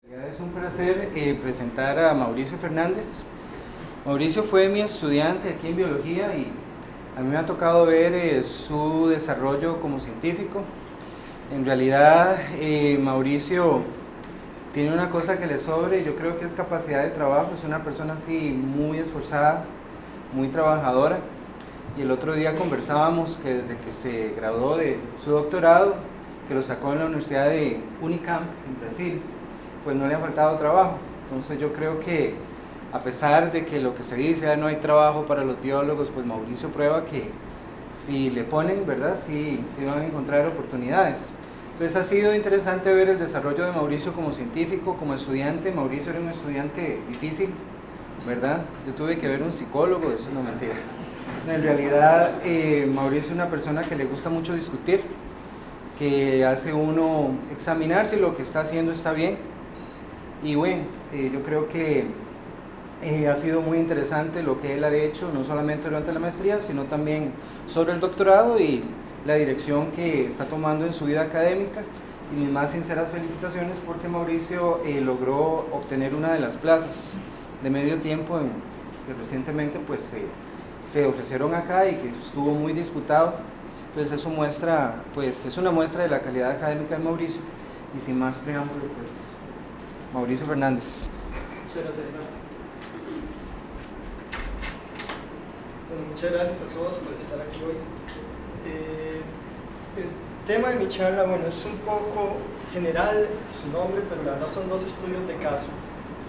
Es un placer presentar a Mauricio Fernández. Mauricio fue mi estudiante aquí en biología y a mí me ha tocado ver su desarrollo como científico. En realidad, Mauricio tiene una cosa que le sobre, yo creo que es capacidad de trabajo, es una persona así muy esforzada, muy trabajadora. Y el otro día conversábamos que desde que se graduó de su doctorado, que lo sacó en la Universidad de Unicamp en Brasil, pues no le ha faltado trabajo. Entonces yo creo que a pesar de que lo que se dice, no hay trabajo para los biólogos, pues Mauricio prueba que si le ponen, ¿verdad? Sí van a encontrar oportunidades. Entonces ha sido interesante ver el desarrollo de Mauricio como científico, como estudiante. Mauricio era un estudiante difícil, ¿verdad? Yo tuve que ver un psicólogo, eso no es mentira. En realidad, Mauricio es una persona que le gusta mucho discutir, que hace uno examinar si lo que está haciendo está bien. Y bueno, yo creo que ha sido muy interesante lo que él ha hecho, no solamente durante la maestría, sino también sobre el doctorado y la dirección que está tomando en su vida académica. Y mis más sinceras felicitaciones porque Mauricio logró obtener una de las plazas de medio tiempo que recientemente pues se ofrecieron acá y que estuvo muy disputado. Entonces eso muestra, pues es una muestra de la calidad académica de Mauricio. Y sin más preámbulo, pues Mauricio Fernández. Muchas gracias. Bueno, muchas gracias a todos por estar aquí hoy. El tema de mi charla, bueno, es un poco general su nombre, pero la verdad son dos estudios de caso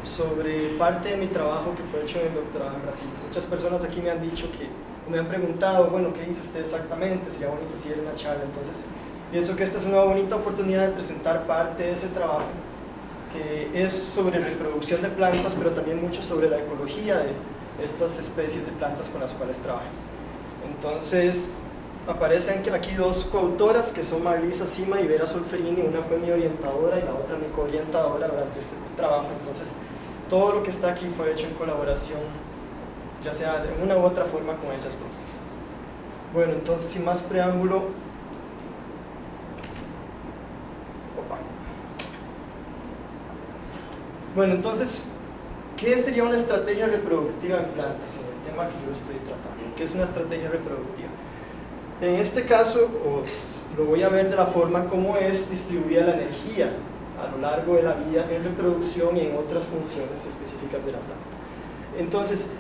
sobre parte de mi trabajo que fue hecho en el doctorado en Brasil. Muchas personas aquí me han dicho me han preguntado, bueno, ¿qué hizo usted exactamente? Sería bonito si diera una charla. Entonces, pienso que esta es una bonita oportunidad de presentar parte de ese trabajo, que es sobre reproducción de plantas, pero también mucho sobre la ecología de estas especies de plantas con las cuales trabajo. Entonces, aparecen aquí dos coautoras, que son Marlisa Sima y Vera Solferini. Una fue mi orientadora y la otra mi coorientadora durante este trabajo. Entonces, todo lo que está aquí fue hecho en colaboración, ya sea de una u otra forma, con ellas dos. Bueno, entonces, sin más preámbulo, bueno, entonces, ¿qué sería una estrategia reproductiva en plantas? En el tema que yo estoy tratando, ¿qué es una estrategia reproductiva? En este caso, lo voy a ver de la forma como es distribuida la energía a lo largo de la vida en reproducción y en otras funciones específicas de la planta. Entonces,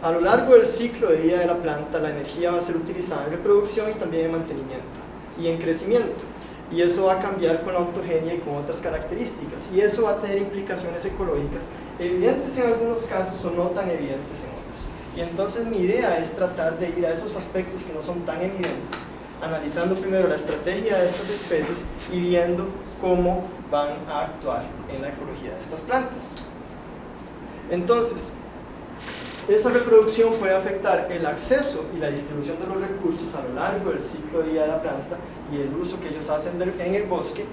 a lo largo del ciclo de vida de la planta, la energía va a ser utilizada en reproducción y también en mantenimiento y en crecimiento. Y eso va a cambiar con la ontogenia y con otras características. Y eso va a tener implicaciones ecológicas, evidentes en algunos casos o no tan evidentes en otros. Y entonces mi idea es tratar de ir a esos aspectos que no son tan evidentes, analizando primero la estrategia de estas especies y viendo cómo van a actuar en la ecología de estas plantas. Entonces, esa reproducción puede afectar el acceso y la distribución de los recursos a lo largo del ciclo de vida de la planta y el uso que ellos hacen en el bosque.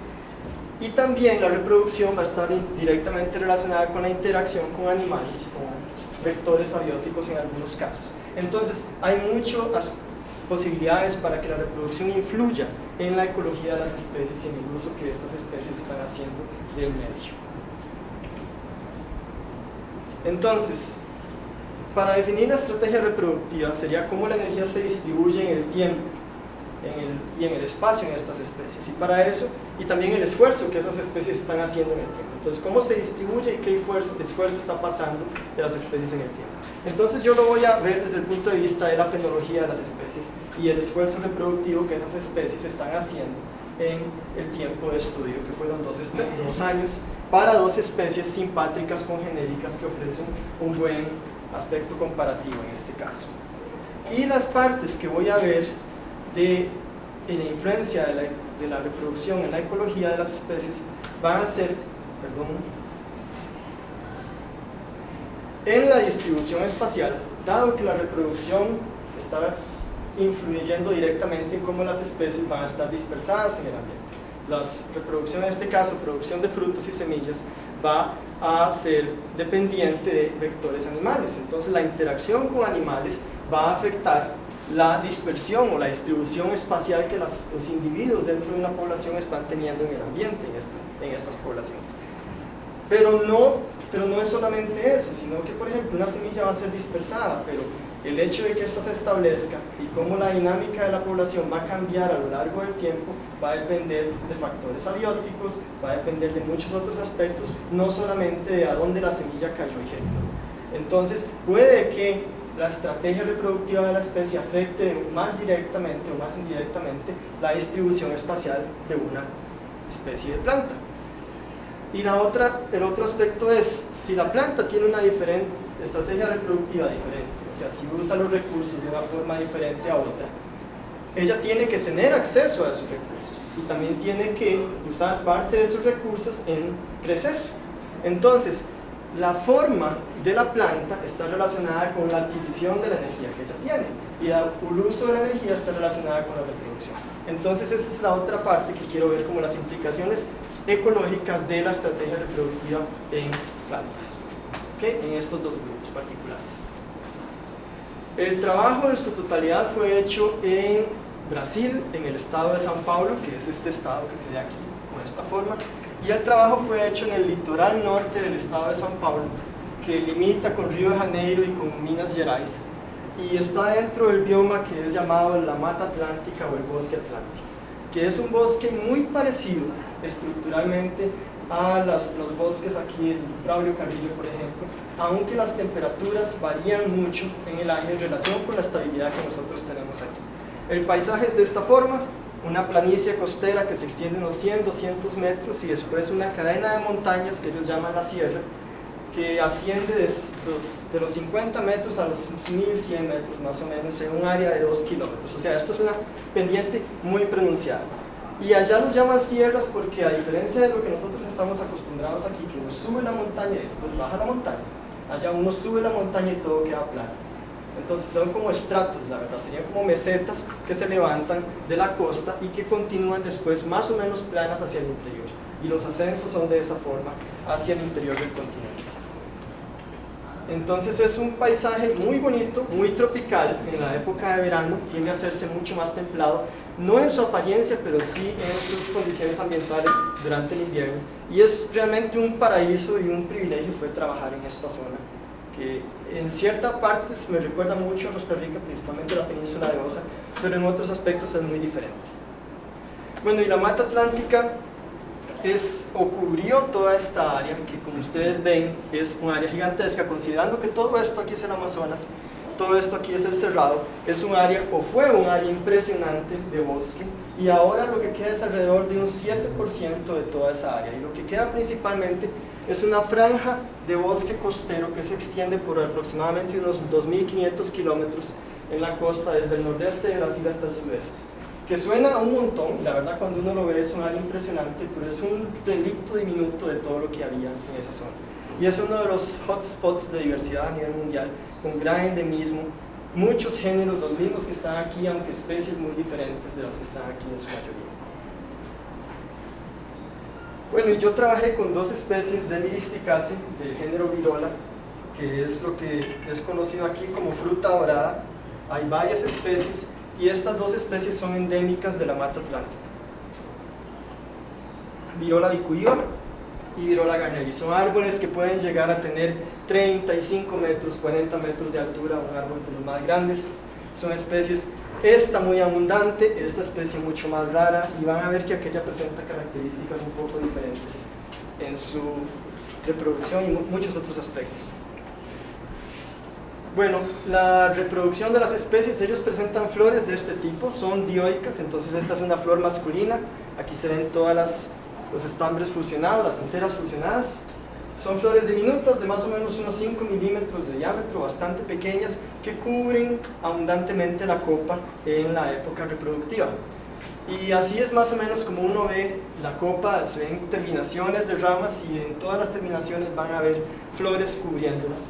Y también la reproducción va a estar directamente relacionada con la interacción con animales y con vectores abióticos en algunos casos. Entonces, hay muchas posibilidades para que la reproducción influya en la ecología de las especies y en el uso que estas especies están haciendo del medio. Entonces, para definir la estrategia reproductiva sería cómo la energía se distribuye en el tiempo y en el espacio en estas especies, y para eso, y también el esfuerzo que esas especies están haciendo en el tiempo. Entonces, cómo se distribuye y qué esfuerzo está pasando de las especies en el tiempo. Entonces, yo lo voy a ver desde el punto de vista de la fenología de las especies y el esfuerzo reproductivo que esas especies están haciendo en el tiempo de estudio, que fueron 2 años, para 2 especies simpátricas congenéricas que ofrecen un buen aspecto comparativo en este caso. Y las partes que voy a ver de la influencia de la reproducción en la ecología de las especies van a ser, en la distribución espacial, dado que la reproducción está influyendo directamente en cómo las especies van a estar dispersadas en el ambiente. La reproducción, en este caso, producción de frutos y semillas, va a ser dependiente de vectores animales. Entonces, la interacción con animales va a afectar la dispersión o la distribución espacial que los individuos dentro de una población están teniendo en el ambiente, en estas poblaciones. Pero no es solamente eso, sino que, por ejemplo, una semilla va a ser dispersada, pero el hecho de que ésta se establezca y cómo la dinámica de la población va a cambiar a lo largo del tiempo va a depender de factores abióticos, va a depender de muchos otros aspectos, no solamente de a dónde la semilla cayó y germinó. Entonces, puede que la estrategia reproductiva de la especie afecte más directamente o más indirectamente la distribución espacial de una especie de planta. Y el otro aspecto es, si la planta tiene una estrategia reproductiva diferente, o sea, si usa los recursos de una forma diferente a otra, ella tiene que tener acceso a esos recursos y también tiene que usar parte de esos recursos en crecer. Entonces, la forma de la planta está relacionada con la adquisición de la energía que ella tiene y el uso de la energía está relacionada con la reproducción. Entonces, esa es la otra parte que quiero ver como las implicaciones ecológicas de la estrategia reproductiva en plantas, ¿okay? En estos dos grupos particulares. El trabajo en su totalidad fue hecho en Brasil, en el estado de São Paulo, que es este estado que se ve aquí, con esta forma, y el trabajo fue hecho en el litoral norte del estado de São Paulo, que limita con Río de Janeiro y con Minas Gerais, y está dentro del bioma que es llamado la Mata Atlántica o el Bosque Atlántico, que es un bosque muy parecido estructuralmente a los bosques aquí en Braulio Carrillo, por ejemplo, aunque las temperaturas varían mucho en el año en relación con la estabilidad que nosotros tenemos aquí. El paisaje es de esta forma, una planicie costera que se extiende unos 100, 200 metros y después una cadena de montañas que ellos llaman la sierra, que asciende de los 50 metros a los 1100 metros más o menos en un área de 2 kilómetros. O sea, esto es una pendiente muy pronunciada. Y allá los llaman sierras porque, a diferencia de lo que nosotros estamos acostumbrados aquí, que uno sube la montaña y después baja la montaña, allá uno sube la montaña y todo queda plano. Entonces son como estratos, la verdad, serían como mesetas que se levantan de la costa y que continúan después más o menos planas hacia el interior. Y los ascensos son de esa forma hacia el interior del continente. Entonces es un paisaje muy bonito, muy tropical en la época de verano, tiende a hacerse mucho más templado, no en su apariencia, pero sí en sus condiciones ambientales durante el invierno. Y es realmente un paraíso y un privilegio fue trabajar en esta zona, que en cierta parte me recuerda mucho a Costa Rica, principalmente la península de Osa, pero en otros aspectos es muy diferente. Bueno, y la Mata Atlántica cubrió toda esta área, que como ustedes ven es un área gigantesca, considerando que todo esto aquí es el Amazonas, todo esto aquí es el Cerrado, es un área, o fue un área impresionante de bosque, y ahora lo que queda es alrededor de un 7% de toda esa área, y lo que queda principalmente es una franja de bosque costero que se extiende por aproximadamente unos 2.500 kilómetros en la costa, desde el nordeste de Brasil hasta el sudeste, que suena a un montón, la verdad cuando uno lo ve es un área impresionante, pero es un relicto diminuto de todo lo que había en esa zona. Y es uno de los hotspots de diversidad a nivel mundial, con gran endemismo, muchos géneros, los mismos que están aquí, aunque especies muy diferentes de las que están aquí en su mayoría. Bueno, y yo trabajé con dos especies de Myristicaceae del género Virola, que es lo que es conocido aquí como fruta dorada. Hay varias especies, y estas dos especies son endémicas de la Mata Atlántica. Virola bicuiva y Virola garneri. Son árboles que pueden llegar a tener 35 metros, 40 metros de altura, un árbol de los más grandes. Son especies, esta muy abundante, esta especie mucho más rara, y van a ver que aquella presenta características un poco diferentes en su reproducción y muchos otros aspectos. Bueno, la reproducción de las especies, ellos presentan flores de este tipo, son dioicas, entonces esta es una flor masculina, aquí se ven todas los estambres fusionados, las anteras fusionadas. Son flores diminutas de más o menos unos 5 milímetros de diámetro, bastante pequeñas, que cubren abundantemente la copa en la época reproductiva. Y así es más o menos como uno ve la copa, se ven terminaciones de ramas y en todas las terminaciones van a haber flores cubriéndolas.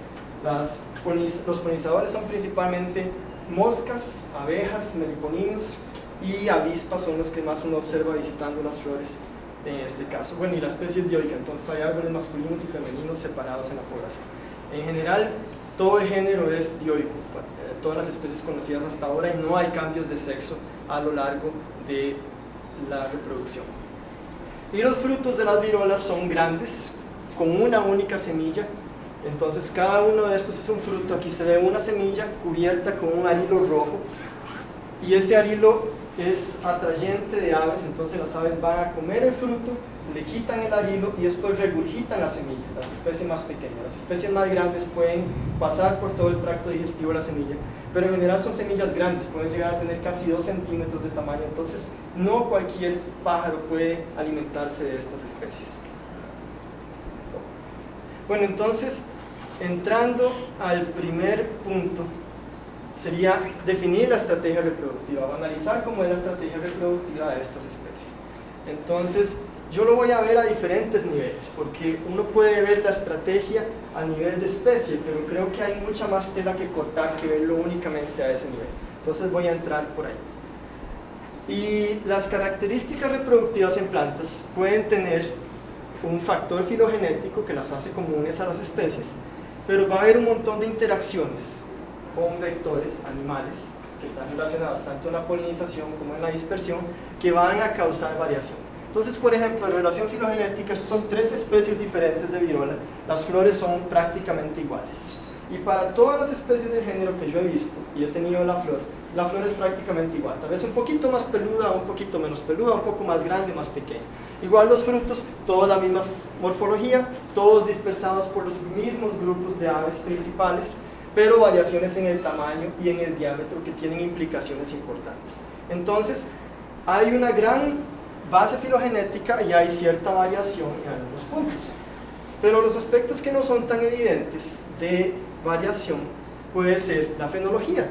Los polinizadores son principalmente moscas, abejas, meliponinos y avispas son los que más uno observa visitando las flores en este caso. Bueno, y la especie es dioica, entonces hay árboles masculinos y femeninos separados en la población. En general, todo el género es dioico, todas las especies conocidas hasta ahora, y no hay cambios de sexo a lo largo de la reproducción. Y los frutos de las virolas son grandes, con una única semilla. Entonces cada uno de estos es un fruto. Aquí se ve una semilla cubierta con un arilo rojo, y ese arilo es atrayente de aves. Entonces las aves van a comer el fruto, le quitan el arilo y después regurgitan la semilla, las especies más pequeñas. Las especies más grandes pueden pasar por todo el tracto digestivo de la semilla, pero en general son semillas grandes, pueden llegar a tener casi 2 centímetros de tamaño. Entonces no cualquier pájaro puede alimentarse de estas especies. Bueno, entonces, entrando al primer punto, sería definir la estrategia reproductiva, o analizar cómo es la estrategia reproductiva de estas especies. Entonces, yo lo voy a ver a diferentes niveles, porque uno puede ver la estrategia a nivel de especie, pero creo que hay mucha más tela que cortar que verlo únicamente a ese nivel. Entonces voy a entrar por ahí. Y las características reproductivas en plantas pueden tener un factor filogenético que las hace comunes a las especies, pero va a haber un montón de interacciones con vectores animales que están relacionados tanto en la polinización como en la dispersión, que van a causar variación. Entonces, por ejemplo, en relación filogenética, son 3 especies diferentes de virola, las flores son prácticamente iguales. Y para todas las especies del género que yo he visto, y he tenido la flor es prácticamente igual, tal vez un poquito más peluda, un poquito menos peluda, un poco más grande, más pequeña. Igual los frutos, toda la misma morfología, todos dispersados por los mismos grupos de aves principales, pero variaciones en el tamaño y en el diámetro que tienen implicaciones importantes. Entonces, hay una gran base filogenética y hay cierta variación en algunos puntos. Pero los aspectos que no son tan evidentes de variación puede ser la fenología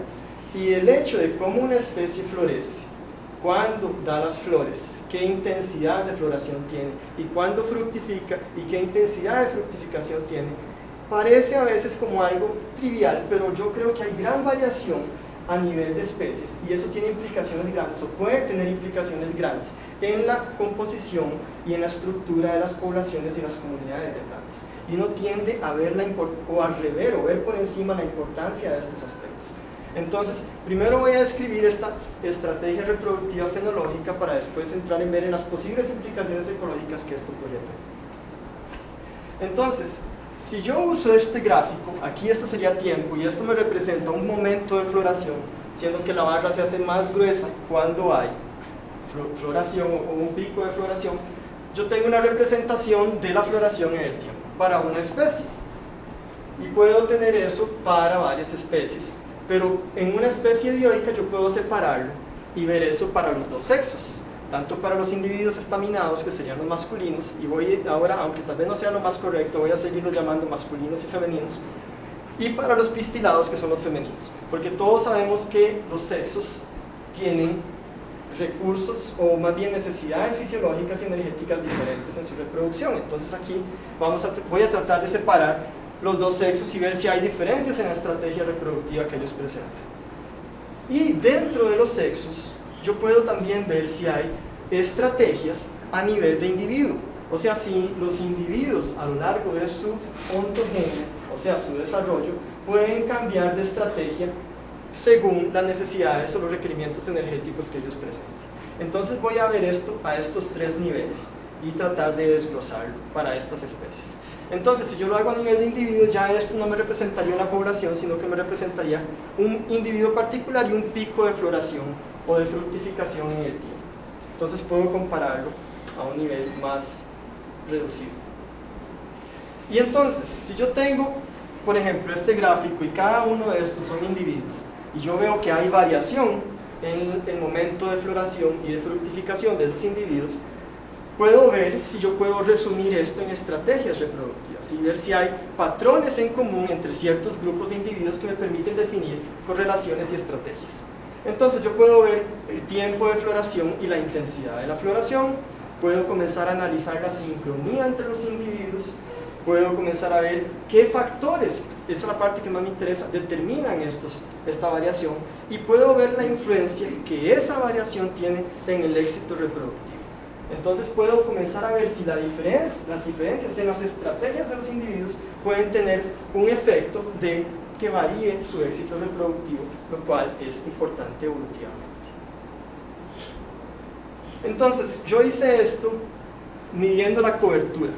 y el hecho de cómo una especie florece, cuándo da las flores, qué intensidad de floración tiene, y cuándo fructifica y qué intensidad de fructificación tiene. Parece a veces como algo trivial, pero yo creo que hay gran variación a nivel de especies, y eso tiene implicaciones grandes, o puede tener implicaciones grandes en la composición y en la estructura de las poblaciones y las comunidades de plantas. Y uno tiende a ver o al revés, o ver por encima la importancia de estos aspectos. Entonces, primero voy a describir esta estrategia reproductiva fenológica para después entrar en ver en las posibles implicaciones ecológicas que esto podría tener. Entonces, si yo uso este gráfico, aquí esto sería tiempo y esto me representa un momento de floración, siendo que la barra se hace más gruesa cuando hay floración o un pico de floración, yo tengo una representación de la floración en el tiempo para una especie. Y puedo tener eso para varias especies, pero en una especie dioica yo puedo separarlo y ver eso para los 2 sexos, tanto para los individuos estaminados, que serían los masculinos, y voy ahora, aunque tal vez no sea lo más correcto, voy a seguirlos llamando masculinos y femeninos, y para los pistilados, que son los femeninos, porque todos sabemos que los sexos tienen recursos, o más bien necesidades fisiológicas y energéticas diferentes en su reproducción. Entonces aquí voy a tratar de separar los 2 sexos y ver si hay diferencias en la estrategia reproductiva que ellos presentan. Y dentro de los sexos, yo puedo también ver si hay estrategias a nivel de individuo, o sea, si los individuos a lo largo de su ontogenia, o sea, su desarrollo, pueden cambiar de estrategia según las necesidades o los requerimientos energéticos que ellos presenten. Entonces voy a ver esto a estos 3 niveles y tratar de desglosarlo para estas especies. Entonces, si yo lo hago a nivel de individuo, ya esto no me representaría una población, sino que me representaría un individuo particular y un pico de floración o de fructificación en el tiempo. Entonces puedo compararlo a un nivel más reducido. Y entonces, si yo tengo, por ejemplo, este gráfico y cada uno de estos son individuos, y yo veo que hay variación en el momento de floración y de fructificación de esos individuos, puedo ver si yo puedo resumir esto en estrategias reproductivas y ver si hay patrones en común entre ciertos grupos de individuos que me permiten definir correlaciones y estrategias. Entonces yo puedo ver el tiempo de floración y la intensidad de la floración, puedo comenzar a analizar la sincronía entre los individuos, puedo comenzar a ver qué factores, esa es la parte que más me interesa, determinan esta variación, y puedo ver la influencia que esa variación tiene en el éxito reproductivo. Entonces puedo comenzar a ver si las diferencias en las estrategias de los individuos pueden tener un efecto de que varíe su éxito reproductivo, lo cual es importante evolutivamente. Entonces yo hice esto midiendo la cobertura.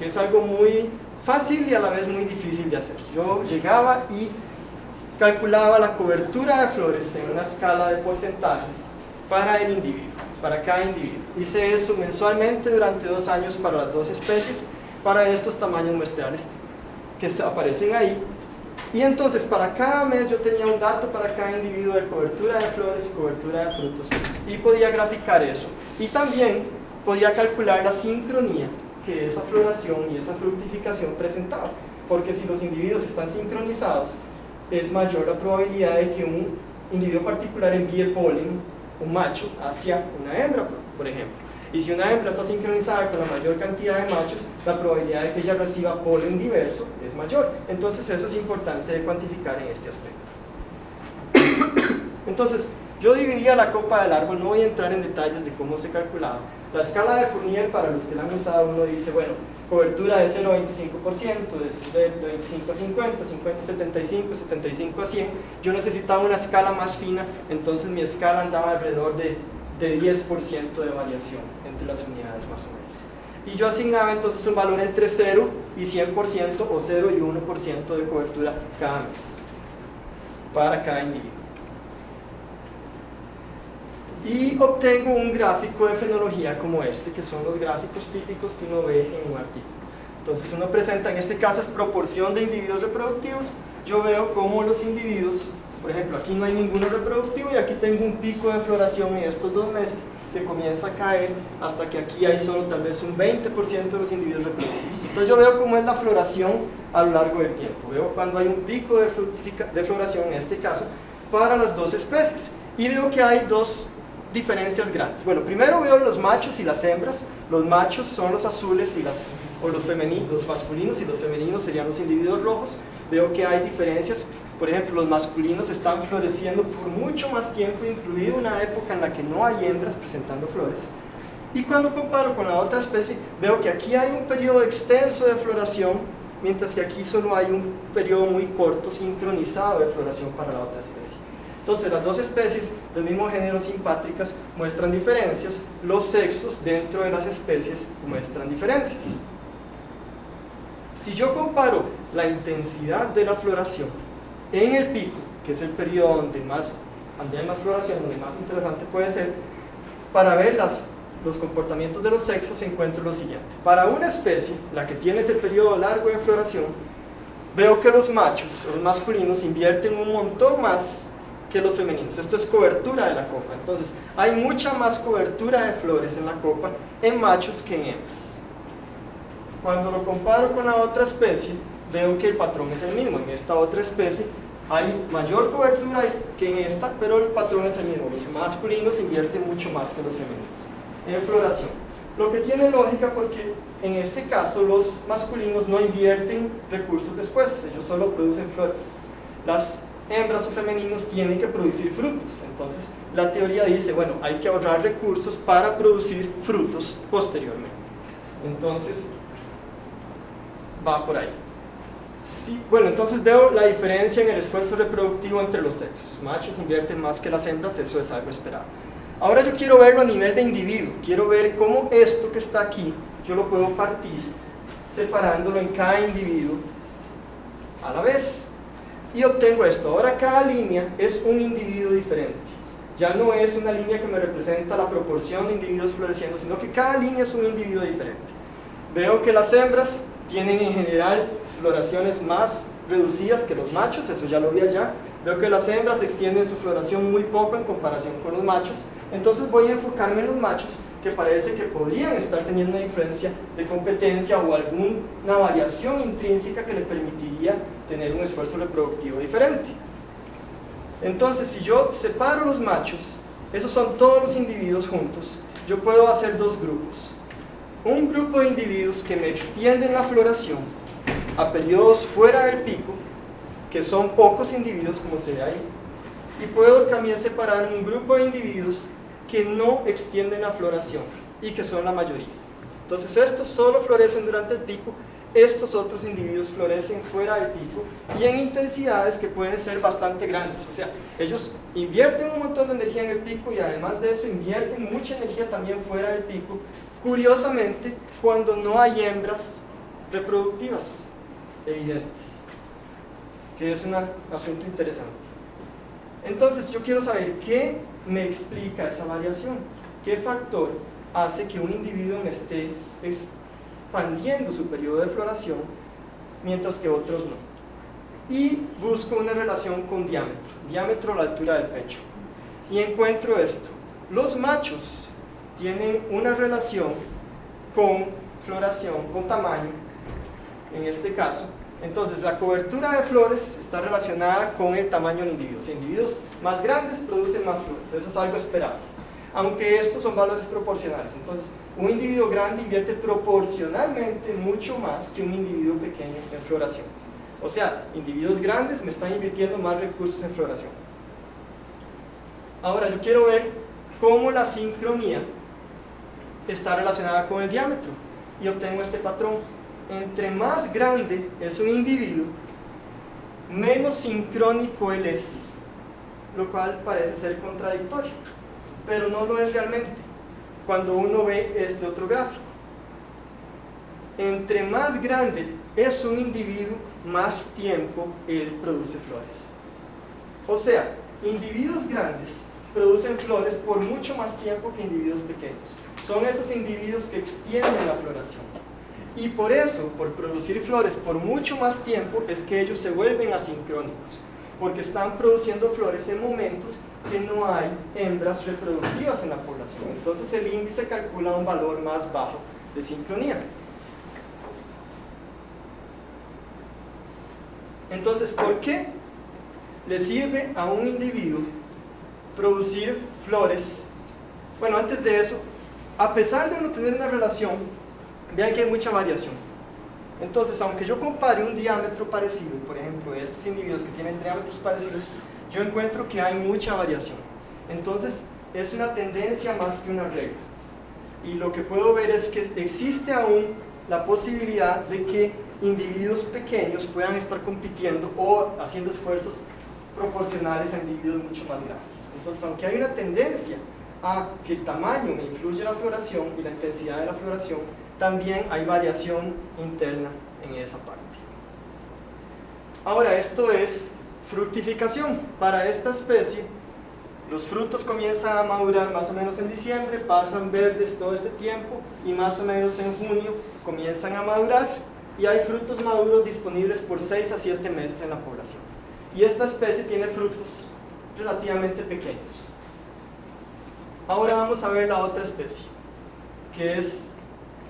que es algo muy fácil y a la vez muy difícil de hacer. Yo llegaba y calculaba la cobertura de flores en una escala de porcentajes para el individuo, para cada individuo. Hice eso mensualmente durante 2 años para las 2 especies, para estos tamaños muestrales que aparecen ahí. Y entonces para cada mes yo tenía un dato para cada individuo de cobertura de flores y cobertura de frutos, y podía graficar eso. Y también podía calcular la sincronía que esa floración y esa fructificación presentaba, porque si los individuos están sincronizados, es mayor la probabilidad de que un individuo particular envíe polen, un macho, hacia una hembra, por ejemplo. Y si una hembra está sincronizada con la mayor cantidad de machos, la probabilidad de que ella reciba polen diverso es mayor. Entonces eso es importante de cuantificar en este aspecto. Entonces, yo dividía la copa del árbol, no voy a entrar en detalles de cómo se calculaba. La escala de Fournier, para los que la han usado, uno dice, bueno, cobertura de 0 a 25%, de 25 a 50, 50 a 75, 75 a 100. Yo necesitaba una escala más fina, entonces mi escala andaba alrededor de 10% de variación entre las unidades más o menos. Y yo asignaba entonces un valor entre 0 y 100% o 0 y 1% de cobertura cada mes para cada individuo. Y obtengo un gráfico de fenología como este, que son los gráficos típicos que uno ve en un artículo. Entonces uno presenta, en este caso es proporción de individuos reproductivos. Yo veo cómo los individuos, por ejemplo, aquí no hay ninguno reproductivo y aquí tengo un pico de floración en estos 2 meses que comienza a caer hasta que aquí hay solo tal vez un 20% de los individuos reproductivos. Entonces yo veo cómo es la floración a lo largo del tiempo. Veo cuando hay un pico de floración, en este caso, para las 2 especies. Y veo que hay 2 diferencias grandes. Bueno, primero veo los machos y las hembras. Los machos son los azules y los masculinos, y los femeninos serían los individuos rojos. Veo que hay diferencias. Por ejemplo, los masculinos están floreciendo por mucho más tiempo, incluido una época en la que no hay hembras presentando flores. Y cuando comparo con la otra especie, veo que aquí hay un periodo extenso de floración, mientras que aquí solo hay un periodo muy corto sincronizado de floración para la otra especie. Entonces, las 2 especies del mismo género simpátricas muestran diferencias, los sexos dentro de las especies muestran diferencias. Si yo comparo la intensidad de la floración en el pico, que es el periodo donde hay más floración, donde más interesante puede ser, para ver los comportamientos de los sexos, encuentro lo siguiente. Para una especie, la que tiene ese periodo largo de floración, veo que los machos, o los masculinos, invierten un montón más que los femeninos. Esto es cobertura de la copa. Entonces, hay mucha más cobertura de flores en la copa en machos que en hembras. Cuando lo comparo con la otra especie, veo que el patrón es el mismo. En esta otra especie hay mayor cobertura que en esta, pero el patrón es el mismo. Los masculinos invierten mucho más que los femeninos en floración. Lo que tiene lógica porque en este caso los masculinos no invierten recursos después, ellos solo producen flores. Las hembras o femeninos tienen que producir frutos. Entonces la teoría dice, bueno, hay que ahorrar recursos para producir frutos posteriormente. Entonces va por ahí. Sí, bueno, entonces veo la diferencia en el esfuerzo reproductivo entre los sexos. Machos invierten más que las hembras, eso es algo esperado. Ahora yo quiero verlo a nivel de individuo. Quiero ver cómo esto que está aquí yo lo puedo partir separándolo en cada individuo a la vez. Y obtengo esto. Ahora cada línea es un individuo diferente. Ya no es una línea que me representa la proporción de individuos floreciendo, sino que cada línea es un individuo diferente. Veo que las hembras tienen en general floraciones más reducidas que los machos, eso ya lo vi allá. Veo que las hembras extienden su floración muy poco en comparación con los machos. Entonces voy a enfocarme en los machos, que parece que podrían estar teniendo una diferencia de competencia o alguna variación intrínseca que le permitiría tener un esfuerzo reproductivo diferente. Entonces, si yo separo los machos, esos son todos los individuos juntos, yo puedo hacer 2 grupos. Un grupo de individuos que me extienden la floración a periodos fuera del pico, que son pocos individuos como se ve ahí, y puedo también separar un grupo de individuos que no extienden la floración y que son la mayoría. Entonces estos solo florecen durante el pico, estos otros individuos florecen fuera del pico y en intensidades que pueden ser bastante grandes. O sea, ellos invierten un montón de energía en el pico y además de eso invierten mucha energía también fuera del pico. Curiosamente, cuando no hay hembras reproductivas evidentes, que es un asunto interesante. Entonces yo quiero saber qué me explica esa variación, qué factor hace que un individuo me esté expandiendo su periodo de floración mientras que otros no. Y busco una relación con diámetro a la altura del pecho, y encuentro esto: los machos tienen una relación con floración, con tamaño, en este caso. Entonces la cobertura de flores está relacionada con el tamaño del individuo. Si individuos más grandes producen más flores, eso es algo esperable, aunque estos son valores proporcionales. Entonces un individuo grande invierte proporcionalmente mucho más que un individuo pequeño en floración. O sea, individuos grandes me están invirtiendo más recursos en floración. Ahora yo quiero ver cómo la sincronía está relacionada con el diámetro, y obtengo este patrón. Entre más grande es un individuo, menos sincrónico él es, lo cual parece ser contradictorio, pero no lo es realmente cuando uno ve este otro gráfico. Entre más grande es un individuo, más tiempo él produce flores. O sea, individuos grandes producen flores por mucho más tiempo que individuos pequeños. Son esos individuos que extienden la floración. Y por eso, por producir flores por mucho más tiempo, es que ellos se vuelven asincrónicos, porque están produciendo flores en momentos que no hay hembras reproductivas en la población. Entonces el índice calcula un valor más bajo de sincronía. Entonces, ¿por qué le sirve a un individuo producir flores? Bueno, antes de eso, a pesar de no tener una relación, vean que hay mucha variación. Entonces, aunque yo compare un diámetro parecido, por ejemplo, estos individuos que tienen diámetros parecidos, yo encuentro que hay mucha variación. Entonces, es una tendencia más que una regla. Y lo que puedo ver es que existe aún la posibilidad de que individuos pequeños puedan estar compitiendo o haciendo esfuerzos proporcionales a individuos mucho más grandes. Entonces, aunque hay una tendencia a que el tamaño me influye en la floración y la intensidad de la floración, también hay variación interna en esa parte. Ahora, esto es fructificación. Para esta especie, los frutos comienzan a madurar más o menos en diciembre, pasan verdes todo este tiempo, y más o menos en junio comienzan a madurar, y hay frutos maduros disponibles por 6 a 7 meses en la población. Y esta especie tiene frutos relativamente pequeños. Ahora vamos a ver la otra especie, que es,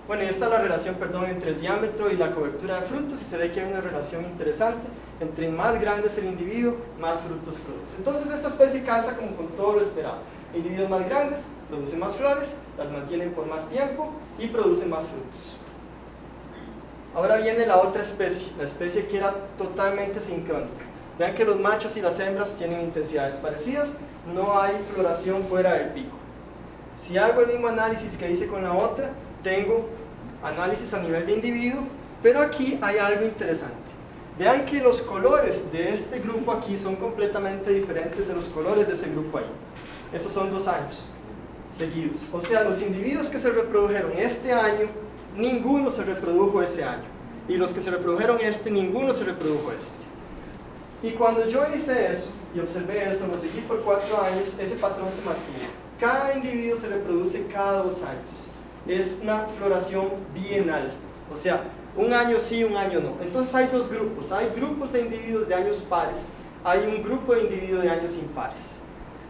bueno, esta es la relación, entre el diámetro y la cobertura de frutos, y se ve que hay una relación interesante. Entre más grande es el individuo, más frutos produce. Entonces esta especie calza como con todo lo esperado. Individuos más grandes producen más flores, las mantienen por más tiempo y producen más frutos. Ahora viene la otra especie, la especie que era totalmente sincrónica. Vean que los machos y las hembras tienen intensidades parecidas, no hay floración fuera del pico. Si hago el mismo análisis que hice con la otra, tengo análisis a nivel de individuo, pero aquí hay algo interesante. Vean que los colores de este grupo aquí son completamente diferentes de los colores de ese grupo ahí. Esos son 2 años seguidos. O sea, los individuos que se reprodujeron este año, ninguno se reprodujo ese año. Y los que se reprodujeron ninguno se reprodujo este. Y cuando yo hice eso, y observé eso, lo seguí por 4 años, ese patrón se mantuvo. Cada individuo se reproduce cada 2 años. Es una floración bienal. O sea, un año sí, un año no. Entonces hay 2 grupos. Hay grupos de individuos de años pares. Hay un grupo de individuos de años impares.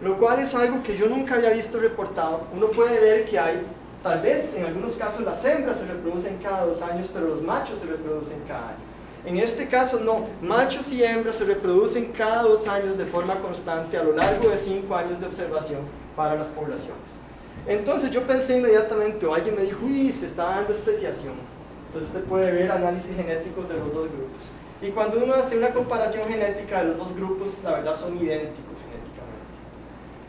Lo cual es algo que yo nunca había visto reportado. Uno puede ver que hay, tal vez en algunos casos las hembras se reproducen cada 2 años, pero los machos se reproducen cada año. En este caso no, machos y hembras se reproducen cada 2 años de forma constante a lo largo de 5 años de observación para las poblaciones. Entonces yo pensé inmediatamente, o alguien me dijo, uy, se está dando especiación. Entonces usted puede ver análisis genéticos de los 2 grupos. Y cuando uno hace una comparación genética de los 2 grupos, la verdad son idénticos genéticamente.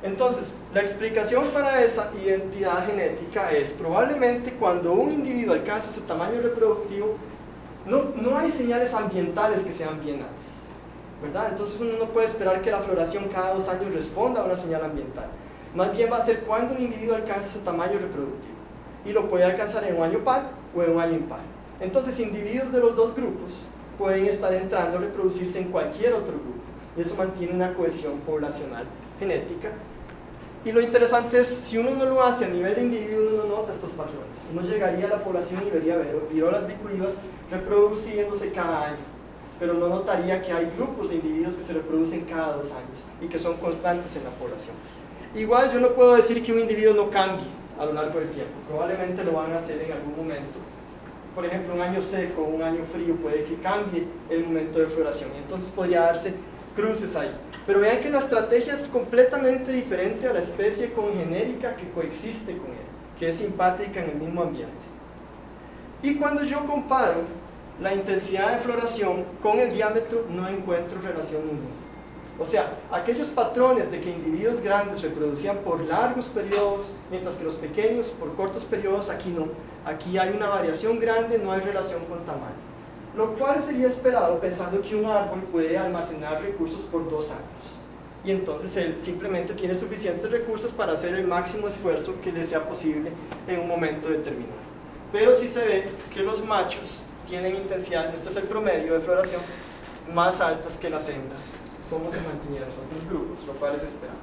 Entonces, la explicación para esa identidad genética es, probablemente cuando un individuo alcanza su tamaño reproductivo, no hay señales ambientales que sean bienales, ¿verdad? Entonces uno no puede esperar que la floración cada 2 años responda a una señal ambiental. Más bien va a ser cuando un individuo alcance su tamaño reproductivo. Y lo puede alcanzar en un año par o en un año impar. Entonces, individuos de los dos grupos pueden estar entrando a reproducirse en cualquier otro grupo, y eso mantiene una cohesión poblacional genética. Y lo interesante es, si uno no lo hace a nivel de individuo, uno no nota estos patrones. Uno llegaría a la población y vería virolas bicuivas reproduciéndose cada año, pero no notaría que hay grupos de individuos que se reproducen cada 2 años y que son constantes en la población. Igual yo no puedo decir que un individuo no cambie a lo largo del tiempo, probablemente lo van a hacer en algún momento. Por ejemplo, un año seco, un año frío, puede que cambie el momento de floración, y entonces podría darse cruces ahí. Pero vean que la estrategia es completamente diferente a la especie congenérica que coexiste con él, que es simpátrica en el mismo ambiente. Y cuando yo comparo la intensidad de floración con el diámetro, no encuentro relación ninguna. O sea, aquellos patrones de que individuos grandes reproducían por largos periodos, mientras que los pequeños por cortos periodos, aquí no. Aquí hay una variación grande, no hay relación con tamaño. Lo cual sería esperado pensando que un árbol puede almacenar recursos por 2 años. Y entonces él simplemente tiene suficientes recursos para hacer el máximo esfuerzo que le sea posible en un momento determinado. Pero sí se ve que los machos tienen intensidades, esto es el promedio de floración, más altas que las hembras, como se mantenían los otros grupos, lo cual es esperado.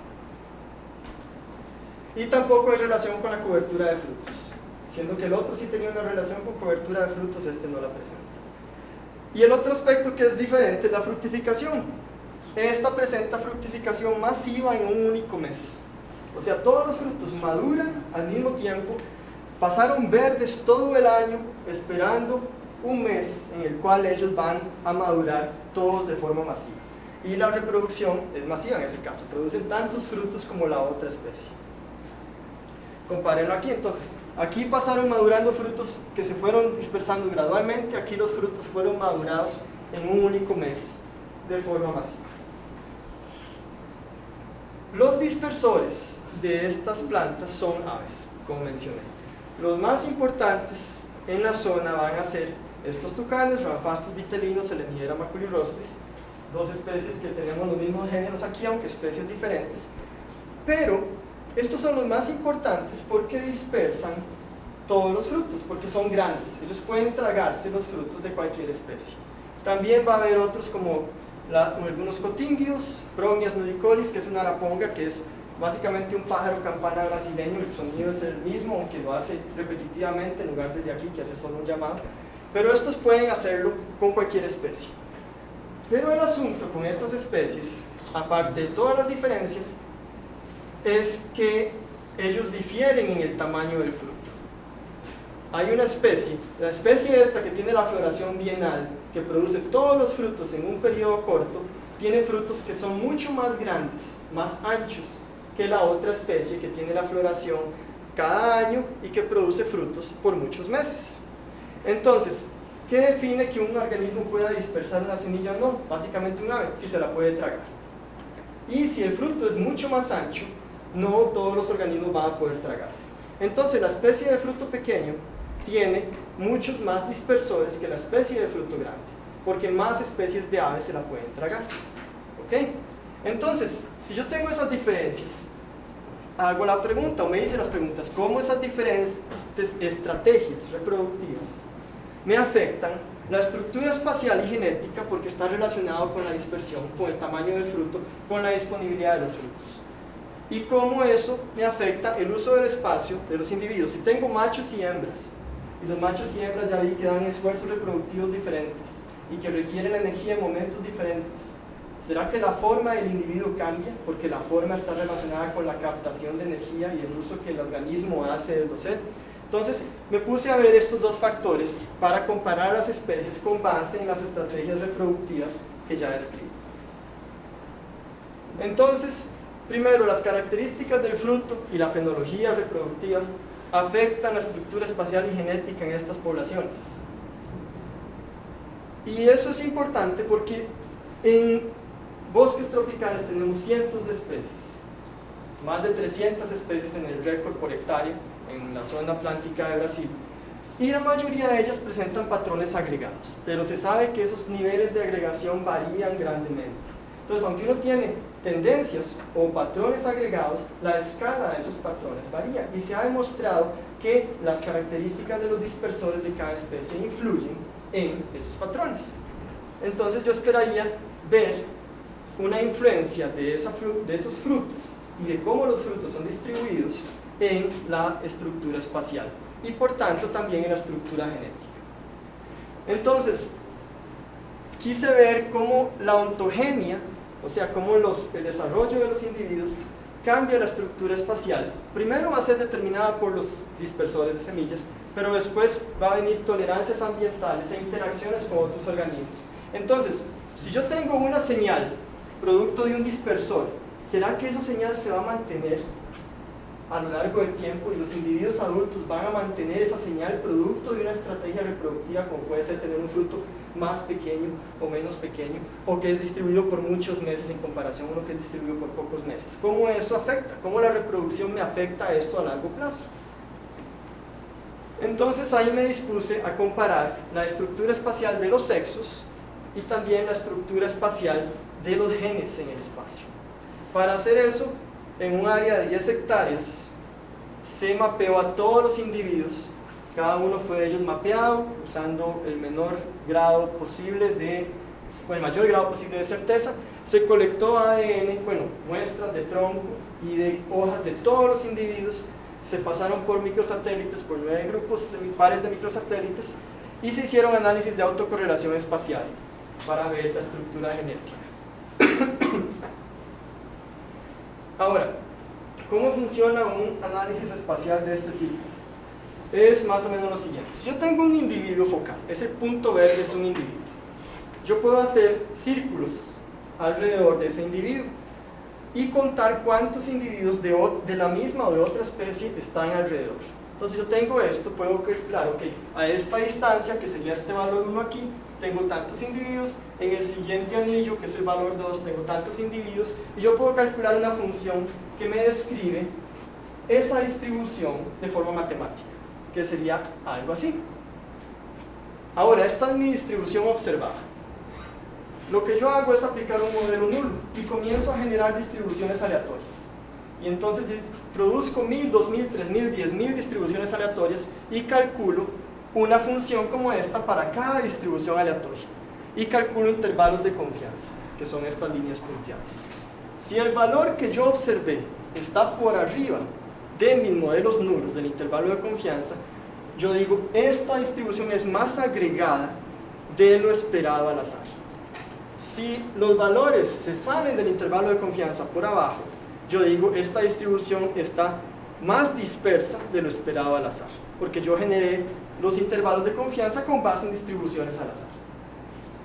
Y tampoco hay relación con la cobertura de frutos, siendo que el otro sí tenía una relación con cobertura de frutos, este no la presenta. Y el otro aspecto que es diferente es la fructificación. Esta presenta fructificación masiva en un único mes. O sea, todos los frutos maduran al mismo tiempo, pasaron verdes todo el año, esperando un mes en el cual ellos van a madurar todos de forma masiva. Y la reproducción es masiva en ese caso, producen tantos frutos como la otra especie. Compárenlo aquí, entonces, aquí pasaron madurando frutos que se fueron dispersando gradualmente, aquí los frutos fueron madurados en un único mes de forma masiva. Los dispersores de estas plantas son aves, como mencioné. Los más importantes en la zona van a ser estos tucanes, Ramphastus vitellinus, Seleniera maculirostris, 2 especies que tenemos los mismos géneros aquí, aunque especies diferentes, pero estos son los más importantes porque dispersan todos los frutos, porque son grandes, ellos pueden tragarse los frutos de cualquier especie. También va a haber otros como algunos cotíngidos, Brongnias nudicolis, que es una araponga, que es básicamente un pájaro campana brasileño, el sonido es el mismo, aunque lo hace repetitivamente en lugar de aquí, que hace solo un llamado, pero estos pueden hacerlo con cualquier especie. Pero el asunto con estas especies, aparte de todas las diferencias, es que ellos difieren en el tamaño del fruto. Hay una especie, la especie esta que tiene la floración bienal, que produce todos los frutos en un periodo corto, tiene frutos que son mucho más grandes, más anchos que la otra especie que tiene la floración cada año y que produce frutos por muchos meses. Entonces, ¿qué define que un organismo pueda dispersar una semilla o no? Básicamente un ave, si se la puede tragar. Y si el fruto es mucho más ancho, no todos los organismos van a poder tragarse. Entonces, la especie de fruto pequeño tiene muchos más dispersores que la especie de fruto grande, porque más especies de aves se la pueden tragar. ¿Ok? Entonces, si yo tengo esas diferencias, hago la pregunta, o me hice las preguntas, ¿cómo esas diferentes estrategias reproductivas me afectan la estructura espacial y genética, porque está relacionado con la dispersión, con el tamaño del fruto, con la disponibilidad de los frutos? Y cómo eso me afecta el uso del espacio de los individuos. Si tengo machos y hembras, y los machos y hembras ya vi que dan esfuerzos reproductivos diferentes y que requieren la energía en momentos diferentes, ¿será que la forma del individuo cambia? Porque la forma está relacionada con la captación de energía y el uso que el organismo hace del dosel. Entonces, me puse a ver estos 2 factores para comparar las especies con base en las estrategias reproductivas que ya describí. Entonces, primero, las características del fruto y la fenología reproductiva afectan la estructura espacial y genética en estas poblaciones. Y eso es importante porque en bosques tropicales tenemos cientos de especies, más de 300 especies en el récord por hectárea en la zona atlántica de Brasil, y la mayoría de ellas presentan patrones agregados, pero se sabe que esos niveles de agregación varían grandemente. Entonces, aunque uno tiene tendencias o patrones agregados, la escala de esos patrones varía, y se ha demostrado que las características de los dispersores de cada especie influyen en esos patrones. Entonces yo esperaría ver una influencia de esos frutos y de cómo los frutos son distribuidos en la estructura espacial y por tanto también en la estructura genética. Entonces, quise ver cómo la ontogenia, o sea, cómo el desarrollo de los individuos cambia la estructura espacial. Primero va a ser determinada por los dispersores de semillas, pero después va a venir tolerancias ambientales e interacciones con otros organismos. Entonces, si yo tengo una señal producto de un dispersor, ¿será que esa señal se va a mantener a lo largo del tiempo y los individuos adultos van a mantener esa señal producto de una estrategia reproductiva, como puede ser tener un fruto más pequeño o menos pequeño, o que es distribuido por muchos meses en comparación a uno que es distribuido por pocos meses? ¿Cómo eso afecta? ¿Cómo la reproducción me afecta a esto a largo plazo? Entonces ahí me dispuse a comparar la estructura espacial de los sexos y también la estructura espacial de los genes en el espacio. Para hacer eso, en un área de 10 hectáreas, se mapeó a todos los individuos, cada uno fue de ellos mapeado, usando el mayor grado posible de certeza. Se colectó ADN, muestras de tronco y de hojas de todos los individuos, se pasaron por microsatélites, por 9 pares de microsatélites, y se hicieron análisis de autocorrelación espacial para ver la estructura genética. Ahora, ¿cómo funciona un análisis espacial de este tipo? Es más o menos lo siguiente. Si yo tengo un individuo focal, ese punto verde es un individuo, yo puedo hacer círculos alrededor de ese individuo y contar cuántos individuos de la misma o de otra especie están alrededor. Entonces yo tengo esto, puedo calcular, a esta distancia, que sería este valor 1 aquí, tengo tantos individuos, en el siguiente anillo, que es el valor 2, tengo tantos individuos, y yo puedo calcular una función que me describe esa distribución de forma matemática, que sería algo así. Ahora, esta es mi distribución observada. Lo que yo hago es aplicar un modelo nulo y comienzo a generar distribuciones aleatorias. Y entonces produzco 1000, 2000, 3000, 10000 distribuciones aleatorias y calculo una función como esta para cada distribución aleatoria. Y calculo intervalos de confianza, que son estas líneas punteadas. Si el valor que yo observé está por arriba de mis modelos nulos del intervalo de confianza, yo digo, esta distribución es más agregada de lo esperado al azar. Si los valores se salen del intervalo de confianza por abajo, yo digo, esta distribución está más dispersa de lo esperado al azar, porque yo generé los intervalos de confianza con base en distribuciones al azar.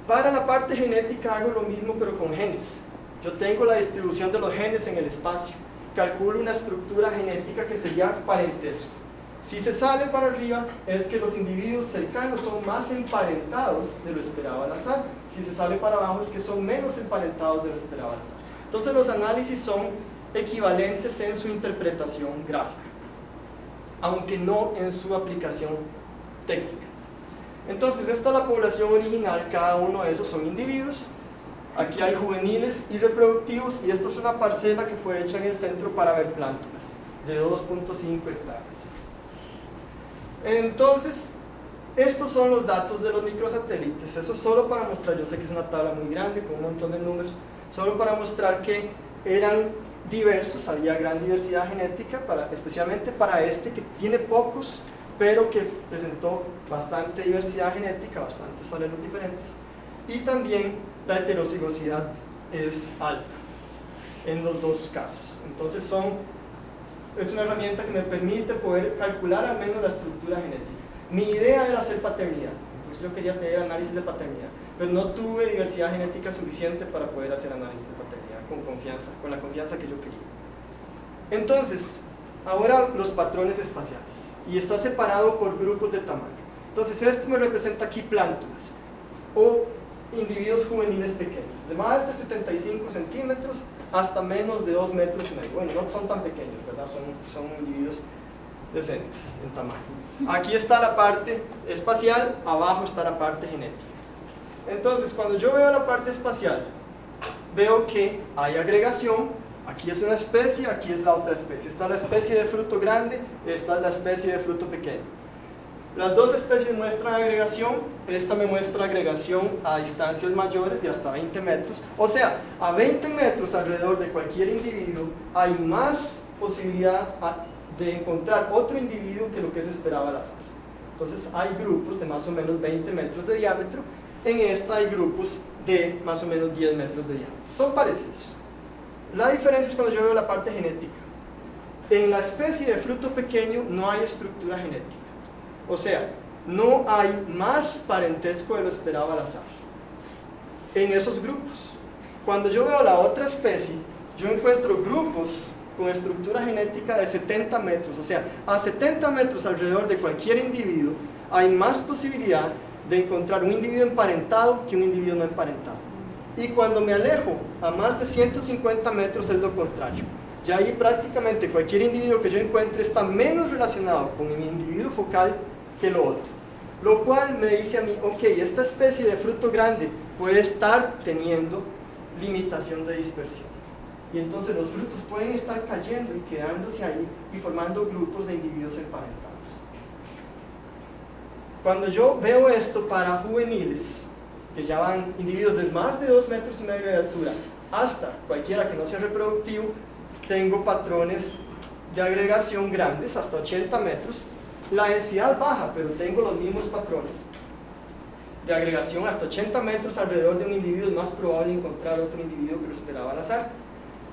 Para la parte genética hago lo mismo, pero con genes. Yo tengo la distribución de los genes en el espacio, calculo una estructura genética que sería parentesco. Si se sale para arriba, es que los individuos cercanos son más emparentados de lo esperado al azar. Si se sale para abajo, es que son menos emparentados de lo esperado al azar. Entonces los análisis son equivalentes en su interpretación gráfica, aunque no en su aplicación técnica. Entonces esta es la población original, cada uno de esos son individuos. Aquí hay juveniles y reproductivos, y esto es una parcela que fue hecha en el centro para ver plántulas, de 2.5 hectáreas. Entonces, estos son los datos de los microsatélites. Eso solo para mostrar, yo sé que es una tabla muy grande con un montón de números, solo para mostrar que eran diversos, había gran diversidad genética, especialmente para este que tiene pocos, pero que presentó bastante diversidad genética, bastantes alelos diferentes, y también la heterocigosidad es alta en los dos casos. Entonces es una herramienta que me permite poder calcular al menos la estructura genética. Mi idea era hacer paternidad, entonces yo quería tener análisis de paternidad, pero no tuve diversidad genética suficiente para poder hacer análisis de paternidad con la confianza que yo quería. Entonces, ahora los patrones espaciales, y está separado por grupos de tamaño. Entonces esto me representa aquí plántulas o individuos juveniles pequeños, de más de 75 centímetros hasta menos de 2 metros y medio. Bueno, no son tan pequeños, ¿verdad? Son individuos decentes en tamaño. Aquí está la parte espacial, abajo está la parte genética. Entonces, cuando yo veo la parte espacial, veo que hay agregación. Aquí es una especie, aquí es la otra especie. Esta es la especie de fruto grande, esta es la especie de fruto pequeño. Las dos especies muestran agregación. Esta me muestra agregación a distancias mayores de hasta 20 metros. O sea, a 20 metros alrededor de cualquier individuo hay más posibilidad de encontrar otro individuo que lo que se esperaba al azar. Entonces hay grupos de más o menos 20 metros de diámetro. En esta hay grupos de más o menos 10 metros de diámetro. Son parecidos. La diferencia es cuando yo veo la parte genética. En la especie de fruto pequeño no hay estructura genética. O sea, no hay más parentesco de lo esperado al azar en esos grupos. Cuando yo veo la otra especie, yo encuentro grupos con estructura genética de 70 metros. O sea, a 70 metros alrededor de cualquier individuo hay más posibilidad de encontrar un individuo emparentado que un individuo no emparentado. Y cuando me alejo a más de 150 metros es lo contrario. Ya ahí prácticamente cualquier individuo que yo encuentre está menos relacionado con mi individuo focal que lo otro. Lo cual me dice a mí, ok, esta especie de fruto grande puede estar teniendo limitación de dispersión. Y entonces los frutos pueden estar cayendo y quedándose ahí y formando grupos de individuos emparentados. Cuando yo veo esto para juveniles, que ya van individuos de más de 2,5 metros de altura, hasta cualquiera que no sea reproductivo, tengo patrones de agregación grandes, hasta 80 metros, la densidad baja, pero tengo los mismos patrones de agregación hasta 80 metros alrededor de un individuo. Es más probable encontrar otro individuo que lo esperaba al azar.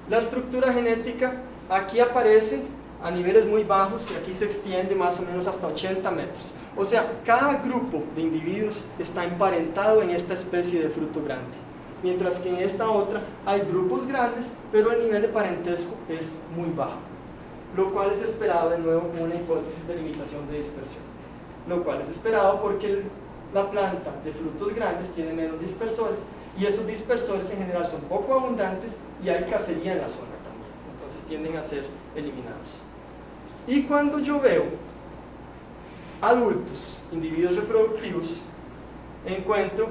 La estructura genética aquí aparece a niveles muy bajos y aquí se extiende más o menos hasta 80 metros. O sea, cada grupo de individuos está emparentado en esta especie de fruto grande, mientras que en esta otra hay grupos grandes, pero el nivel de parentesco es muy bajo, lo cual es esperado de nuevo con una hipótesis de limitación de dispersión, lo cual es esperado porque la planta de frutos grandes tiene menos dispersores y esos dispersores en general son poco abundantes y hay cacería en la zona también, entonces tienden a ser eliminados. Y cuando yo veo adultos, individuos reproductivos, encuentro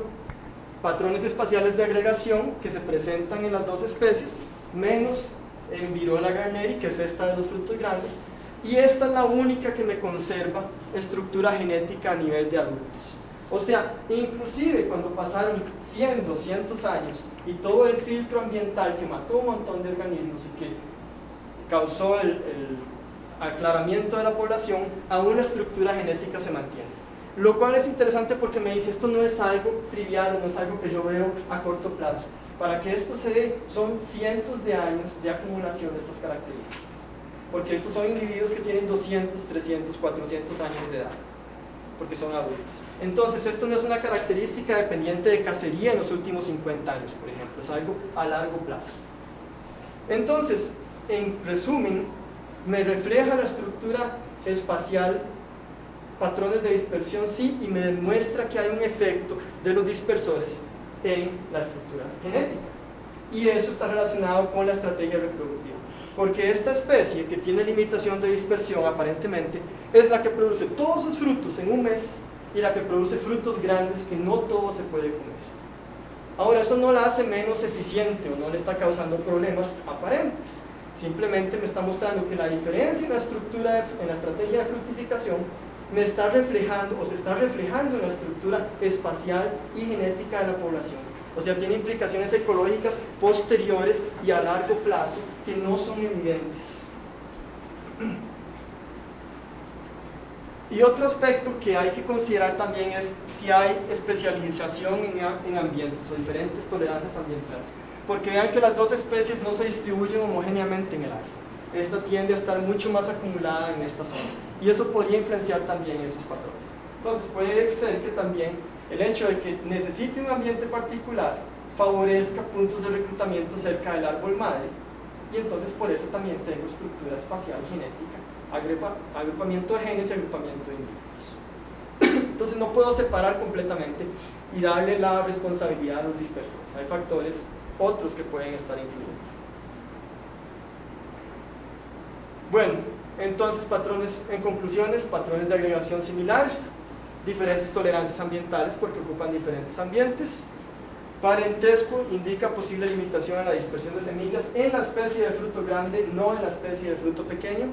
patrones espaciales de agregación que se presentan en las dos especies, menos en Virola garneri, que es esta de los frutos grandes, y esta es la única que me conserva estructura genética a nivel de adultos. O sea, inclusive cuando pasaron 100, 200 años y todo el filtro ambiental que mató un montón de organismos y que causó el aclaramiento de la población, aún la estructura genética se mantiene. Lo cual es interesante porque me dice, esto no es algo trivial, no es algo que yo veo a corto plazo. Para que esto se dé, son cientos de años de acumulación de estas características. Porque estos son individuos que tienen 200, 300, 400 años de edad, porque son adultos. Entonces, esto no es una característica dependiente de cacería en los últimos 50 años, por ejemplo, es algo a largo plazo. Entonces, en resumen, me refleja la estructura espacial, patrones de dispersión sí, y me demuestra que hay un efecto de los dispersores en la estructura genética. Y eso está relacionado con la estrategia reproductiva. Porque esta especie que tiene limitación de dispersión aparentemente es la que produce todos sus frutos en un mes y la que produce frutos grandes que no todo se puede comer. Ahora, eso no la hace menos eficiente o no le está causando problemas aparentes. Simplemente me está mostrando que la diferencia en la estructura, en la estrategia de fructificación me está reflejando o se está reflejando en la estructura espacial y genética de la población. O sea, tiene implicaciones ecológicas posteriores y a largo plazo que no son evidentes. Y otro aspecto que hay que considerar también es si hay especialización en ambientes o diferentes tolerancias ambientales. Porque vean que las dos especies no se distribuyen homogéneamente en el área. Esta tiende a estar mucho más acumulada en esta zona. Y eso podría influenciar también esos patrones. Entonces puede ser que también el hecho de que necesite un ambiente particular favorezca puntos de reclutamiento cerca del árbol madre. Y entonces por eso también tengo estructura espacial genética, agrupamiento de genes y agrupamiento de individuos. Entonces no puedo separar completamente y darle la responsabilidad a los dispersores. Hay factores otros que pueden estar influyendo. Bueno, entonces patrones, en conclusiones, patrones de agregación similar, diferentes tolerancias ambientales porque ocupan diferentes ambientes, Parentesco indica posible limitación a la dispersión de semillas en la especie de fruto grande, no en la especie de fruto pequeño.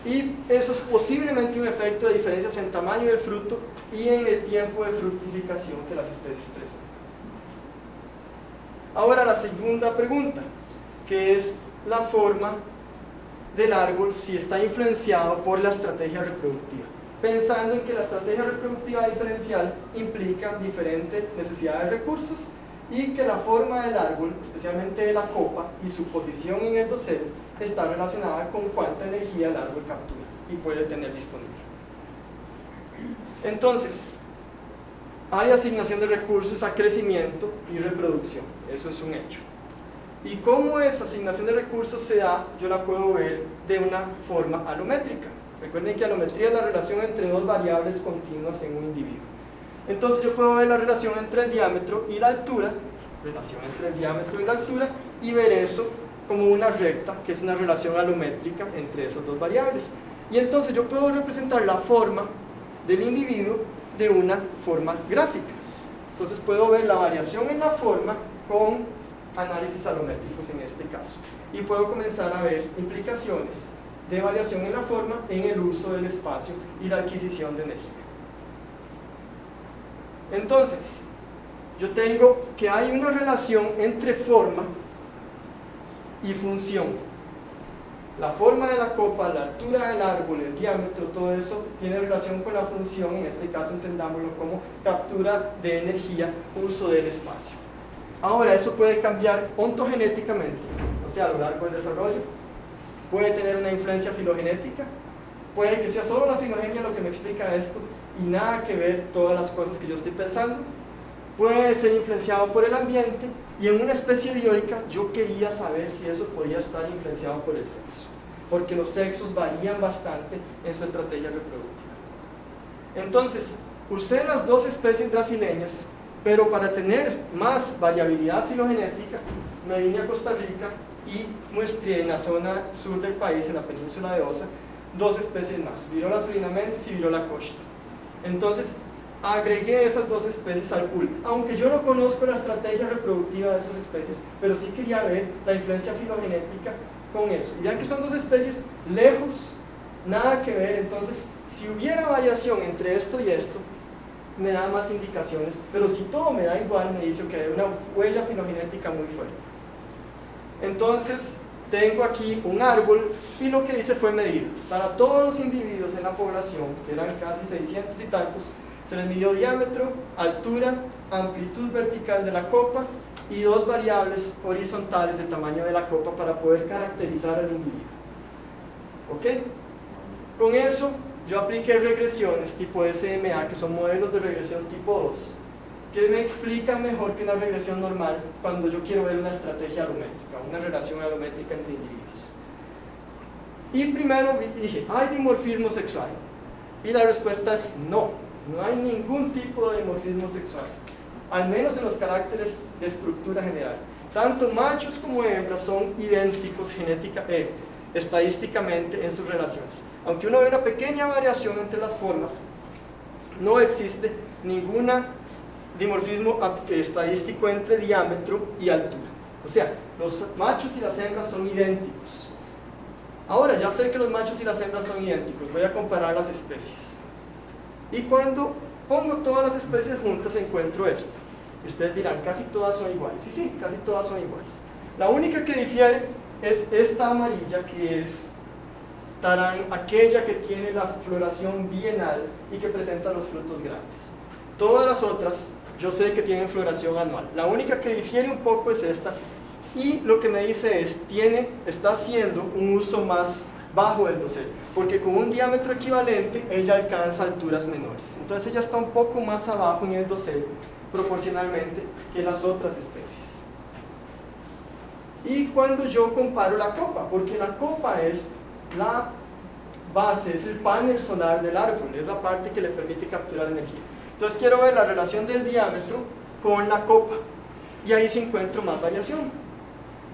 Y eso es posiblemente un efecto de diferencias en tamaño del fruto y en el tiempo de fructificación que las especies presentan. Ahora la segunda pregunta, que es la forma del árbol si está influenciado por la estrategia reproductiva. Pensando en que la estrategia reproductiva diferencial implica diferentes necesidades de recursos y que la forma del árbol, especialmente de la copa y su posición en el dosel, está relacionada con cuánta energía el árbol captura y puede tener disponible. Entonces, hay asignación de recursos a crecimiento y reproducción, eso es un hecho. Y cómo esa asignación de recursos se da, yo la puedo ver de una forma alométrica. Recuerden que alometría es la relación entre dos variables continuas en un individuo. Entonces yo puedo ver la relación entre el diámetro y la altura, relación entre el diámetro y la altura, y ver eso como una recta, que es una relación alométrica entre esas dos variables. Y entonces yo puedo representar la forma del individuo de una forma gráfica. Entonces puedo ver la variación en la forma con análisis alométricos en este caso. Y puedo comenzar a ver implicaciones de variación en la forma en el uso del espacio y la adquisición de energía. Entonces, yo tengo que hay una relación entre forma y función. La forma de la copa, la altura del árbol, el diámetro, todo eso tiene relación con la función, en este caso entendámoslo como captura de energía, uso del espacio. Ahora, eso puede cambiar ontogenéticamente, o sea, a lo largo del desarrollo, puede tener una influencia filogenética, puede que sea solo la filogenia lo que me explica esto y nada que ver todas las cosas que yo estoy pensando, puede ser influenciado por el ambiente, y en una especie dioica yo quería saber si eso podía estar influenciado por el sexo, porque los sexos varían bastante en su estrategia reproductiva. Entonces, usé las dos especies brasileñas, pero para tener más variabilidad filogenética, me vine a Costa Rica y muestré en la zona sur del país, en la península de Osa, dos especies más, Virola surinamensis y Virola costa. Entonces, agregué esas dos especies al pool, aunque yo no conozco la estrategia reproductiva de esas especies, pero sí quería ver la influencia filogenética con eso. Y vean que son dos especies lejos, nada que ver. Entonces, si hubiera variación entre esto y esto, me da más indicaciones, pero si todo me da igual, me dice que hay una huella filogenética muy fuerte. Entonces, tengo aquí un árbol y lo que hice fue medirlos. Para todos los individuos en la población, que eran casi 600 y tantos, se les midió diámetro, altura, amplitud vertical de la copa y dos variables horizontales del tamaño de la copa para poder caracterizar al individuo. ¿Ok? Con eso yo apliqué regresiones tipo SMA, que son modelos de regresión tipo 2, que me explican mejor que una regresión normal cuando yo quiero ver una estrategia alométrica, una relación alométrica entre individuos. Y primero dije, ¿hay dimorfismo sexual? Y la respuesta es no, no hay ningún tipo de dimorfismo sexual, al menos en los caracteres de estructura general. Tanto machos como hembras son idénticos estadísticamente en sus relaciones. Aunque uno ve una pequeña variación entre las formas, no existe ningún dimorfismo estadístico entre diámetro y altura. O sea, los machos y las hembras son idénticos. Ahora, ya sé que los machos y las hembras son idénticos, voy a comparar las especies. Y cuando pongo todas las especies juntas, encuentro esto. Ustedes dirán, casi todas son iguales. Y sí, casi todas son iguales. La única que difiere es esta amarilla, que es aquella que tiene la floración bienal y que presenta los frutos grandes. Todas las otras, yo sé que tienen floración anual. La única que difiere un poco es esta. Y lo que me dice es, está haciendo un uso más bajo del dosel, porque con un diámetro equivalente ella alcanza alturas menores. Entonces ella está un poco más abajo en el dosel proporcionalmente que las otras especies. Y cuando yo comparo la copa, porque la copa es la base, es el panel solar del árbol, es la parte que le permite capturar energía. Entonces quiero ver la relación del diámetro con la copa, y ahí sí encuentro más variación.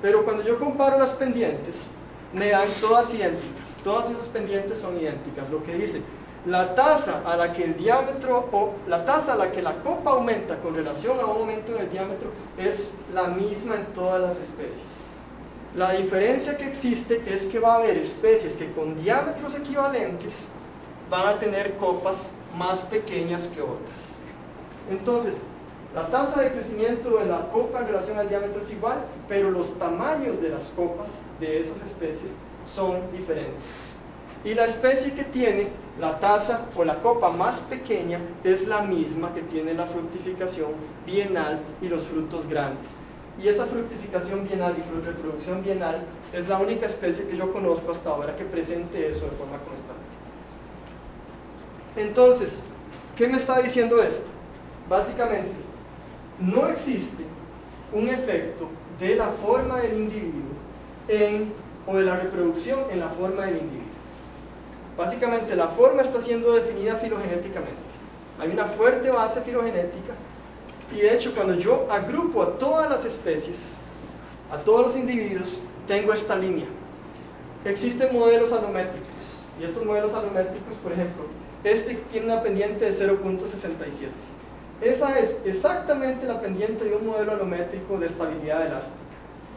Pero cuando yo comparo las pendientes, me dan todas idénticas, todas esas pendientes son idénticas. Lo que dice, la tasa a la que el diámetro o la tasa a la que la copa aumenta con relación a un aumento en el diámetro es la misma en todas las especies. La diferencia que existe es que va a haber especies que con diámetros equivalentes van a tener copas más pequeñas que otras. Entonces, la tasa de crecimiento de la copa en relación al diámetro es igual, pero los tamaños de las copas de esas especies son diferentes. Y la especie que tiene la tasa o la copa más pequeña es la misma que tiene la fructificación bienal y los frutos grandes. Y esa fructificación bienal y reproducción bienal es la única especie que yo conozco hasta ahora que presente eso de forma constante. Entonces, ¿qué me está diciendo esto? Básicamente, no existe un efecto de la forma del individuo o de la reproducción en la forma del individuo. Básicamente, la forma está siendo definida filogenéticamente. Hay una fuerte base filogenética y de hecho, cuando yo agrupo a todas las especies, a todos los individuos, tengo esta línea. Existen modelos alométricos y esos modelos alométricos, por ejemplo, este tiene una pendiente de 0.67. Esa es exactamente la pendiente de un modelo alométrico de estabilidad elástica,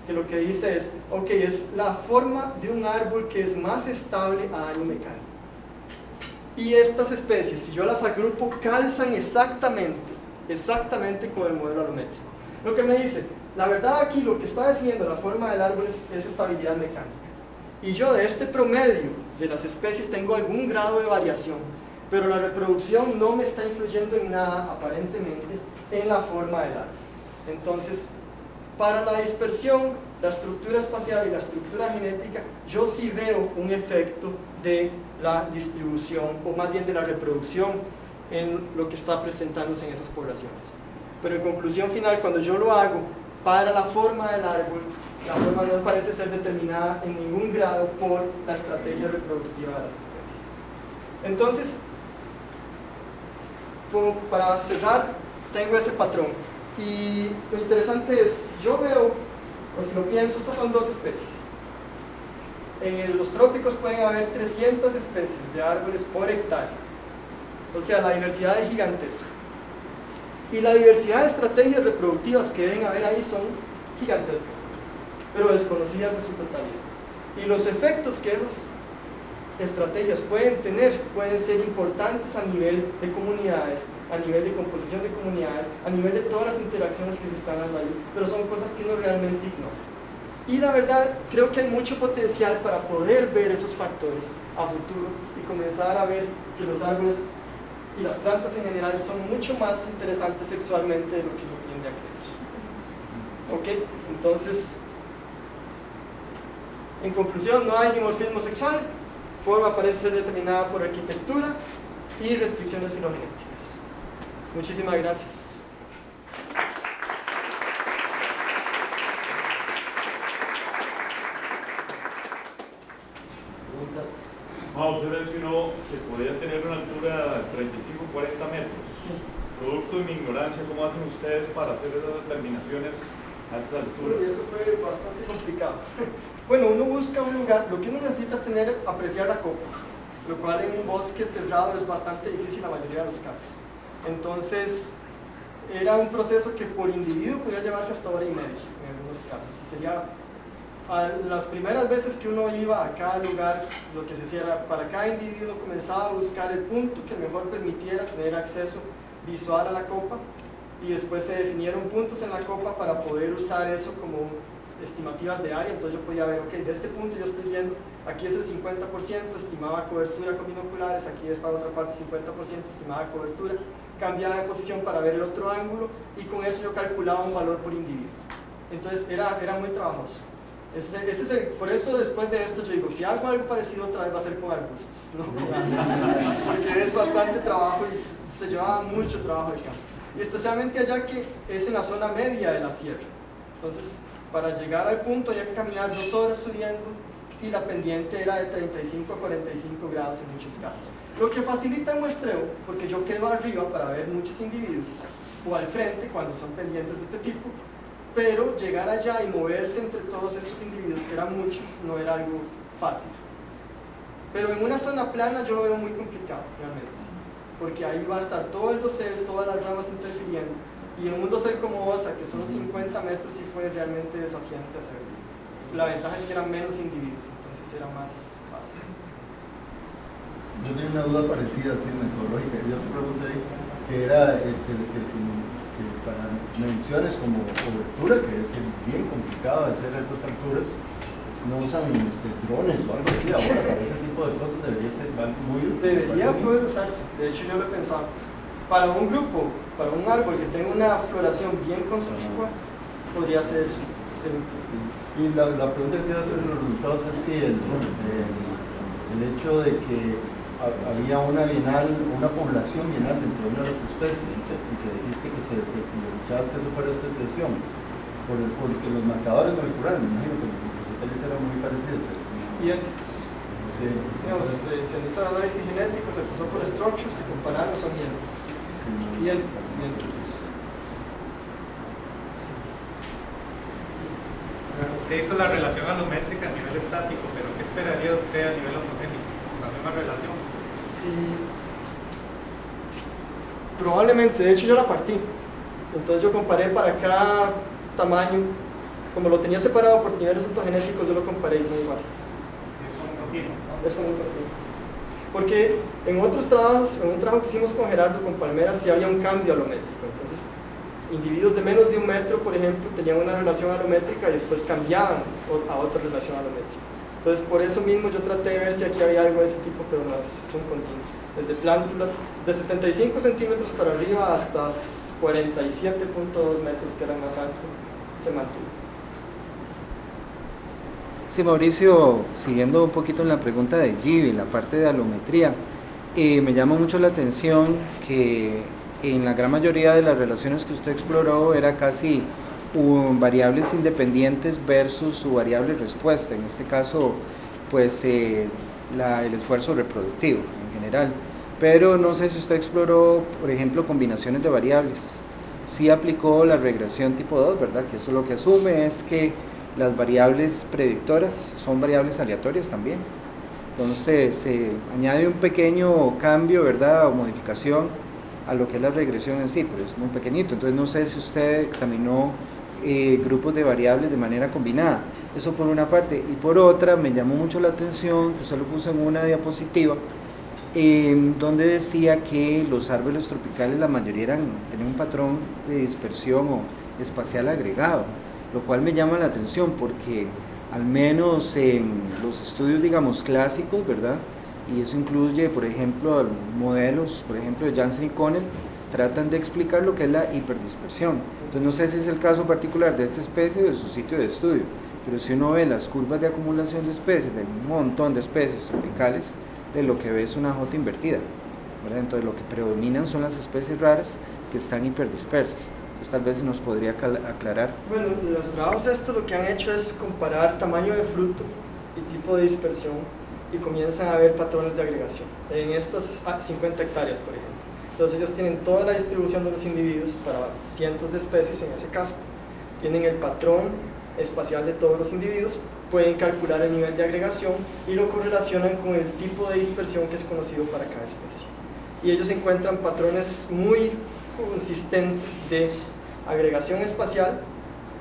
que lo que dice es, ok, es la forma de un árbol que es más estable a daño mecánico. Y estas especies, si yo las agrupo, calzan exactamente con el modelo alométrico. Lo que me dice, la verdad aquí lo que está definiendo la forma del árbol es estabilidad mecánica. Y yo de este promedio de las especies tengo algún grado de variación, pero la reproducción no me está influyendo en nada, aparentemente, en la forma del árbol. Entonces, para la dispersión, la estructura espacial y la estructura genética, yo sí veo un efecto de la distribución, o más bien de la reproducción en lo que está presentándose en esas poblaciones. Pero en conclusión final, cuando yo lo hago para la forma del árbol, la forma no parece ser determinada en ningún grado por la estrategia reproductiva de las especies. Entonces, como para cerrar, tengo ese patrón. Y lo interesante es, yo veo, o si lo pienso, estas son dos especies. En los trópicos pueden haber 300 especies de árboles por hectárea. O sea, la diversidad es gigantesca. Y la diversidad de estrategias reproductivas que deben haber ahí son gigantescas, pero desconocidas de su totalidad. Y los efectos que esas estrategias pueden tener pueden ser importantes a nivel de comunidades, a nivel de composición de comunidades, a nivel de todas las interacciones que se están dando ahí, pero son cosas que uno realmente ignora. Y la verdad, creo que hay mucho potencial para poder ver esos factores a futuro y comenzar a ver que los árboles y las plantas en general son mucho más interesantes sexualmente de lo que uno tiende a creer. ¿Ok? Entonces, en conclusión, no hay dimorfismo sexual, forma parece ser determinada por arquitectura y restricciones filogenéticas. Muchísimas gracias. Usted mencionó que podía tener una altura de 35-40 metros. Producto de mi ignorancia, ¿cómo hacen ustedes para hacer esas determinaciones a estas alturas? Eso fue bastante complicado. Bueno, uno busca un lugar, lo que uno necesita es apreciar la copa, lo cual en un bosque cerrado es bastante difícil en la mayoría de los casos. Entonces, era un proceso que por individuo podía llevarse hasta hora y media en algunos casos. Y sería, las primeras veces que uno iba a cada lugar, lo que se hacía era, para cada individuo comenzaba a buscar el punto que mejor permitiera tener acceso visual a la copa, y después se definieron puntos en la copa para poder usar eso como estimativas de área. Entonces yo podía ver, ok, de este punto yo estoy viendo, aquí es el 50%, estimaba cobertura con binoculares, aquí esta otra parte 50%, estimaba cobertura, cambiaba de posición para ver el otro ángulo, y con eso yo calculaba un valor por individuo. Entonces era muy trabajoso. Por eso después de esto yo digo, si hago algo parecido otra vez va a ser con arbustos, no con árboles, porque es bastante trabajo y se llevaba mucho trabajo de campo. Y especialmente allá que es en la zona media de la sierra. Entonces, para llegar al punto había que caminar 2 horas subiendo, y la pendiente era de 35 a 45 grados en muchos casos. Lo que facilita el muestreo, porque yo quedo arriba para ver muchos individuos, o al frente cuando son pendientes de este tipo, pero llegar allá y moverse entre todos estos individuos, que eran muchos, no era algo fácil. Pero en una zona plana yo lo veo muy complicado, realmente, porque ahí va a estar todo el dosel, todas las ramas interfiriendo, y en un dosel como Osa, que son 50 metros, sí fue realmente desafiante hacerlo. La ventaja es que eran menos individuos, entonces era más fácil. Yo tenía una duda parecida, así, metodológica. Yo te pregunté que era que para mediciones como cobertura, que es bien complicado hacer a estas alturas, no usan drones o algo así ahora. Para ese tipo de cosas debería ser muy útil. Debería poder usarse, de hecho yo lo he pensado. Para un grupo, para un árbol que tenga una floración bien conspicua, podría ser útil. Sí. Y la pregunta que quiero hacer en los resultados es si el hecho de que había una población bienal dentro de una de las especies y que dijiste que necesitabas que eso fuera especiación, porque los marcadores moleculares, me imagino que los satélites eran muy parecidos. Idénticos. Sí. Se hizo el análisis genético, se pasó por structures, se compararon, son idénticos. Sí. Idénticos. Usted hizo la relación alométrica a nivel estático, pero ¿qué esperaría usted a nivel homogéneo? ¿La misma relación? Sí. Probablemente, de hecho yo la partí. Entonces yo comparé para cada tamaño, como lo tenía separado por niveles ontogenéticos, yo lo comparé y son iguales. Eso es un continuo, ¿no? Eso es muy continuo. Porque en otros trabajos, en un trabajo que hicimos con Gerardo, con palmeras, sí había un cambio alométrico. Entonces, individuos de menos de 1 metro, por ejemplo, tenían una relación alométrica y después cambiaban a otra relación alométrica. Entonces, por eso mismo yo traté de ver si aquí había algo de ese tipo, pero no, es un continuo. Desde plántulas de 75 centímetros para arriba hasta 47.2 metros, que era más alto, se mantuvo. Sí, Mauricio, siguiendo un poquito en la pregunta de Gibi, la parte de alometría, me llama mucho la atención que en la gran mayoría de las relaciones que usted exploró era casi variables independientes versus su variable respuesta, en este caso pues el esfuerzo reproductivo en general, pero no sé si usted exploró, por ejemplo, combinaciones de variables. Sí aplicó la regresión tipo 2, ¿verdad? Que eso lo que asume es que las variables predictoras son variables aleatorias también. Entonces se añade un pequeño cambio, ¿verdad? O modificación a lo que es la regresión en sí, pero es muy pequeñito. Entonces no sé si usted examinó grupos de variables de manera combinada. Eso por una parte. Y por otra, me llamó mucho la atención, que usted lo puso en una diapositiva, donde decía que los árboles tropicales, la mayoría tenían un patrón de dispersión o espacial agregado, lo cual me llama la atención porque al menos en los estudios, digamos, clásicos, ¿verdad? Y eso incluye, por ejemplo, modelos, por ejemplo, de Janssen y Connell, tratan de explicar lo que es la hiperdispersión. Entonces, no sé si es el caso particular de esta especie o de su sitio de estudio, pero si uno ve las curvas de acumulación de especies, de un montón de especies tropicales, de lo que ve es una J invertida, ¿verdad? Entonces, lo que predominan son las especies raras que están hiperdispersas. Entonces, tal vez nos podría aclarar. Bueno, los trabajos estos lo que han hecho es comparar tamaño de fruto y tipo de dispersión y comienzan a ver patrones de agregación en estas 50 hectáreas, por ejemplo. Entonces ellos tienen toda la distribución de los individuos para cientos de especies en ese caso, tienen el patrón espacial de todos los individuos, pueden calcular el nivel de agregación y lo correlacionan con el tipo de dispersión que es conocido para cada especie. Y ellos encuentran patrones muy consistentes de agregación espacial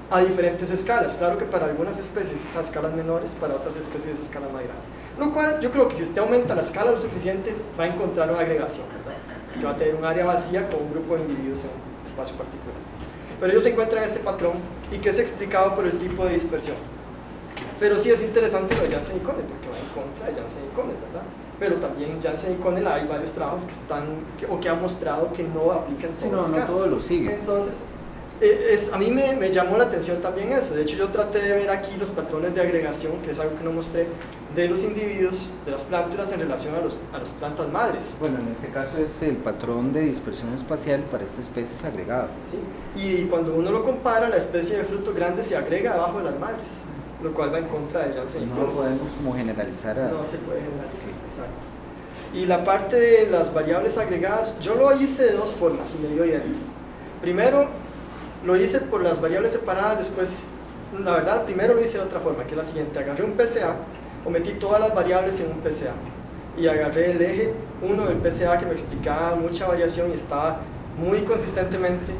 a diferentes escalas. Claro que para algunas especies es a escalas menores, para otras especies es a escalas más grandes. Lo cual yo creo que si usted aumenta la escala lo suficiente va a encontrar una agregación, ¿verdad? Que va a tener un área vacía con un grupo de individuos en un espacio particular. Pero ellos encuentran este patrón y que es explicado por el tipo de dispersión. Pero sí es interesante lo de Janssen y Connell, porque va en contra de Janssen y Connell, ¿verdad? Pero también Janssen y Connell hay varios trabajos que están, o que han mostrado que no aplican todos los casos. No todos lo siguen. Entonces, a mí me llamó la atención también eso. De hecho, yo traté de ver aquí los patrones de agregación, que es algo que no mostré, de los individuos de las plántulas en relación a las plantas madres. Bueno, en este caso es el patrón de dispersión espacial para esta especie es agregado. ¿Sí? Y cuando uno lo compara, la especie de fruto grande se agrega abajo de las madres, lo cual va en contra de Janssen y Connell. No lo podemos como generalizar. No se puede generalizar, exacto. Y la parte de las variables agregadas, yo lo hice de dos formas y me dio idéntico. Primero, lo hice por las variables separadas, después, la verdad, primero lo hice de otra forma, que es la siguiente. Agarré un PCA o metí todas las variables en un PCA y agarré el eje 1 del PCA que me explicaba mucha variación y estaba muy consistentemente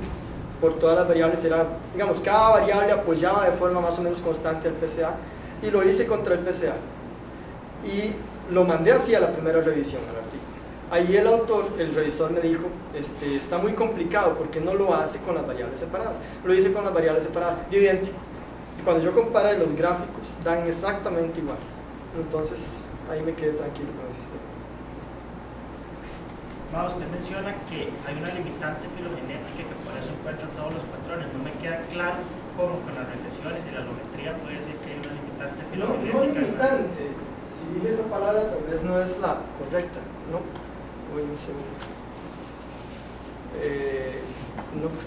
por todas las variables, era, digamos, cada variable apoyaba de forma más o menos constante al PCA, y lo hice contra el PCA y lo mandé así a la primera revisión al artículo. Ahí el autor, el revisor me dijo, está muy complicado porque no lo hace con las variables separadas, lo hice con las variables separadas, idéntico, y cuando yo comparé los gráficos dan exactamente iguales. Entonces ahí me quedé tranquilo con ese aspecto. Usted menciona que hay una limitante filogenética que por eso encuentra todos los patrones. No me queda claro cómo con las regresiones y la alometría puede ser que hay una limitante filogenética. No limitante, si dije esa palabra tal vez no es la correcta, ¿no? Voy un segundo.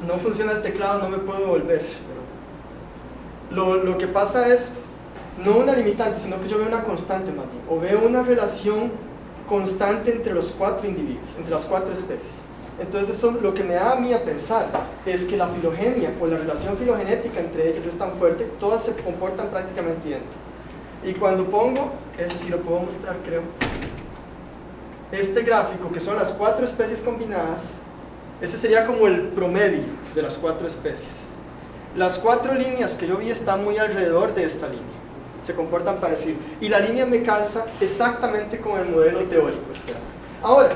No funciona el teclado, no me puedo volver. Pero lo que pasa es, no una limitante, sino que yo veo una constante más bien, o veo una relación constante entre los 4 individuos, entre las 4 especies. Entonces eso lo que me da a mí a pensar es que la filogenia o la relación filogenética entre ellas es tan fuerte, todas se comportan prácticamente idénticas. Y cuando pongo, eso sí lo puedo mostrar creo, este gráfico que son las 4 especies combinadas, ese sería como el promedio de las 4 especies. Las 4 líneas que yo vi están muy alrededor de esta línea, se comportan parecido, y la línea me calza exactamente con el modelo teórico esperado. Ahora,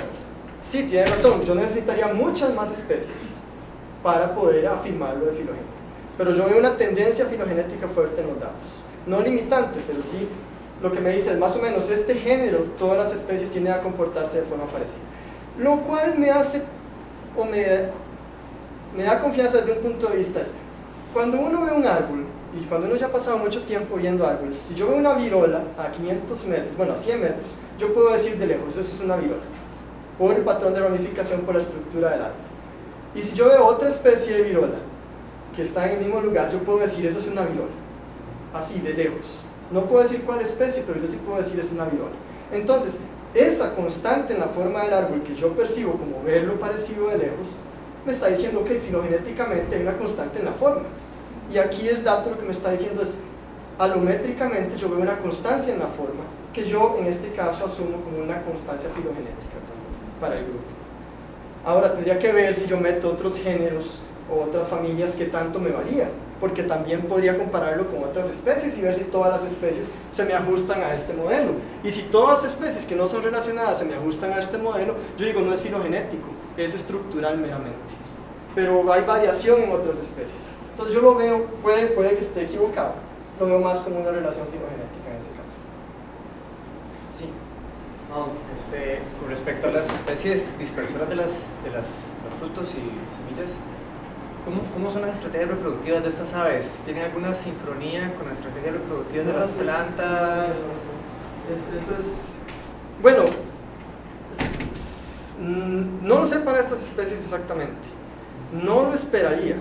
sí, tiene razón, yo necesitaría muchas más especies para poder afirmar lo de filogenia, pero yo veo una tendencia filogenética fuerte en los datos, no limitante, pero sí lo que me dice es más o menos este género, todas las especies tienden a comportarse de forma parecida, lo cual me hace, o me da confianza desde un punto de vista, es cuando uno ve un árbol, y cuando uno ya ha pasado mucho tiempo viendo árboles, si yo veo una virola a 500 metros, bueno, a 100 metros, yo puedo decir de lejos, eso es una virola, por el patrón de ramificación, por la estructura del árbol. Y si yo veo otra especie de virola, que está en el mismo lugar, yo puedo decir, eso es una virola, así, de lejos. No puedo decir cuál especie, pero yo sí puedo decir, es una virola. Entonces, esa constante en la forma del árbol que yo percibo como verlo parecido de lejos, me está diciendo que filogenéticamente hay una constante en la forma. Y aquí el dato lo que me está diciendo es, alométricamente yo veo una constancia en la forma, que yo en este caso asumo como una constancia filogenética para el grupo. Ahora tendría que ver si yo meto otros géneros o otras familias que tanto me varía, porque también podría compararlo con otras especies y ver si todas las especies se me ajustan a este modelo. Y si todas las especies que no son relacionadas se me ajustan a este modelo, yo digo no es filogenético, es estructural meramente. Pero hay variación en otras especies. Entonces yo lo veo, puede que esté equivocado, lo veo más como una relación filogenética en ese caso. Sí. Con respecto a las especies dispersoras de los frutos y semillas, ¿cómo son las estrategias reproductivas de estas aves? ¿Tienen alguna sincronía con las estrategias reproductivas de las plantas? Eso es... Bueno, no lo sé para estas especies exactamente. No lo esperaría,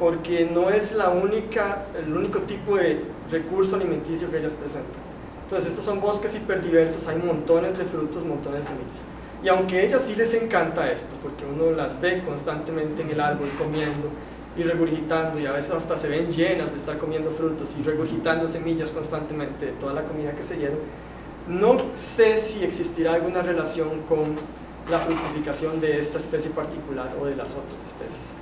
porque no es el único tipo de recurso alimenticio que ellas presentan. Entonces estos son bosques hiperdiversos, hay montones de frutos, montones de semillas. Y aunque a ellas sí les encanta esto, porque uno las ve constantemente en el árbol comiendo y regurgitando, y a veces hasta se ven llenas de estar comiendo frutos y regurgitando semillas constantemente de toda la comida que se dieron, no sé si existirá alguna relación con la fructificación de esta especie particular o de las otras especies.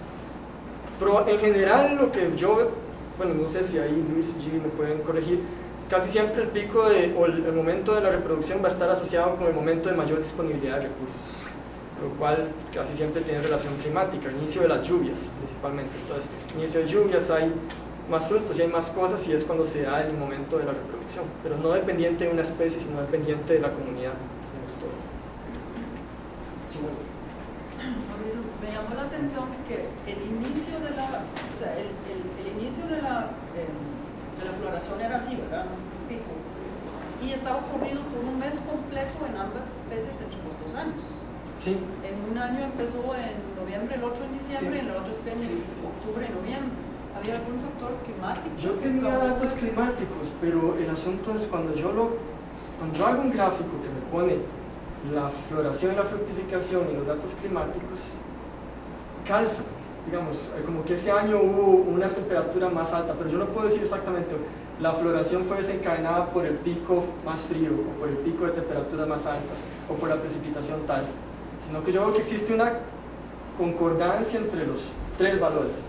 Pero en general lo que yo veo, bueno, no sé si ahí Luis y G me pueden corregir, casi siempre el pico o el momento de la reproducción va a estar asociado con el momento de mayor disponibilidad de recursos, lo cual casi siempre tiene relación climática, el inicio de las lluvias principalmente. Entonces, inicio de lluvias hay más frutos y hay más cosas y es cuando se da el momento de la reproducción, pero no dependiente de una especie, sino dependiente de la comunidad. Sí, bueno. Me llamó la atención que el inicio de la, el inicio de la floración era así, ¿verdad? Un pico. Y estaba ocurrido por un mes completo en ambas especies entre los 2 años. Sí. En un año empezó en noviembre, el otro en diciembre, Sí. y en el otro especie en octubre y noviembre. ¿Había algún factor climático? Yo tenía datos climáticos, pero el asunto es cuando yo hago un gráfico que me pone la floración y la fructificación y los datos climáticos, calzan. digamos, como que ese año hubo una temperatura más alta, pero yo no puedo decir exactamente, la floración fue desencadenada por el pico más frío, o por el pico de temperaturas más altas, o por la precipitación tal, sino que yo veo que existe una concordancia entre los tres valores,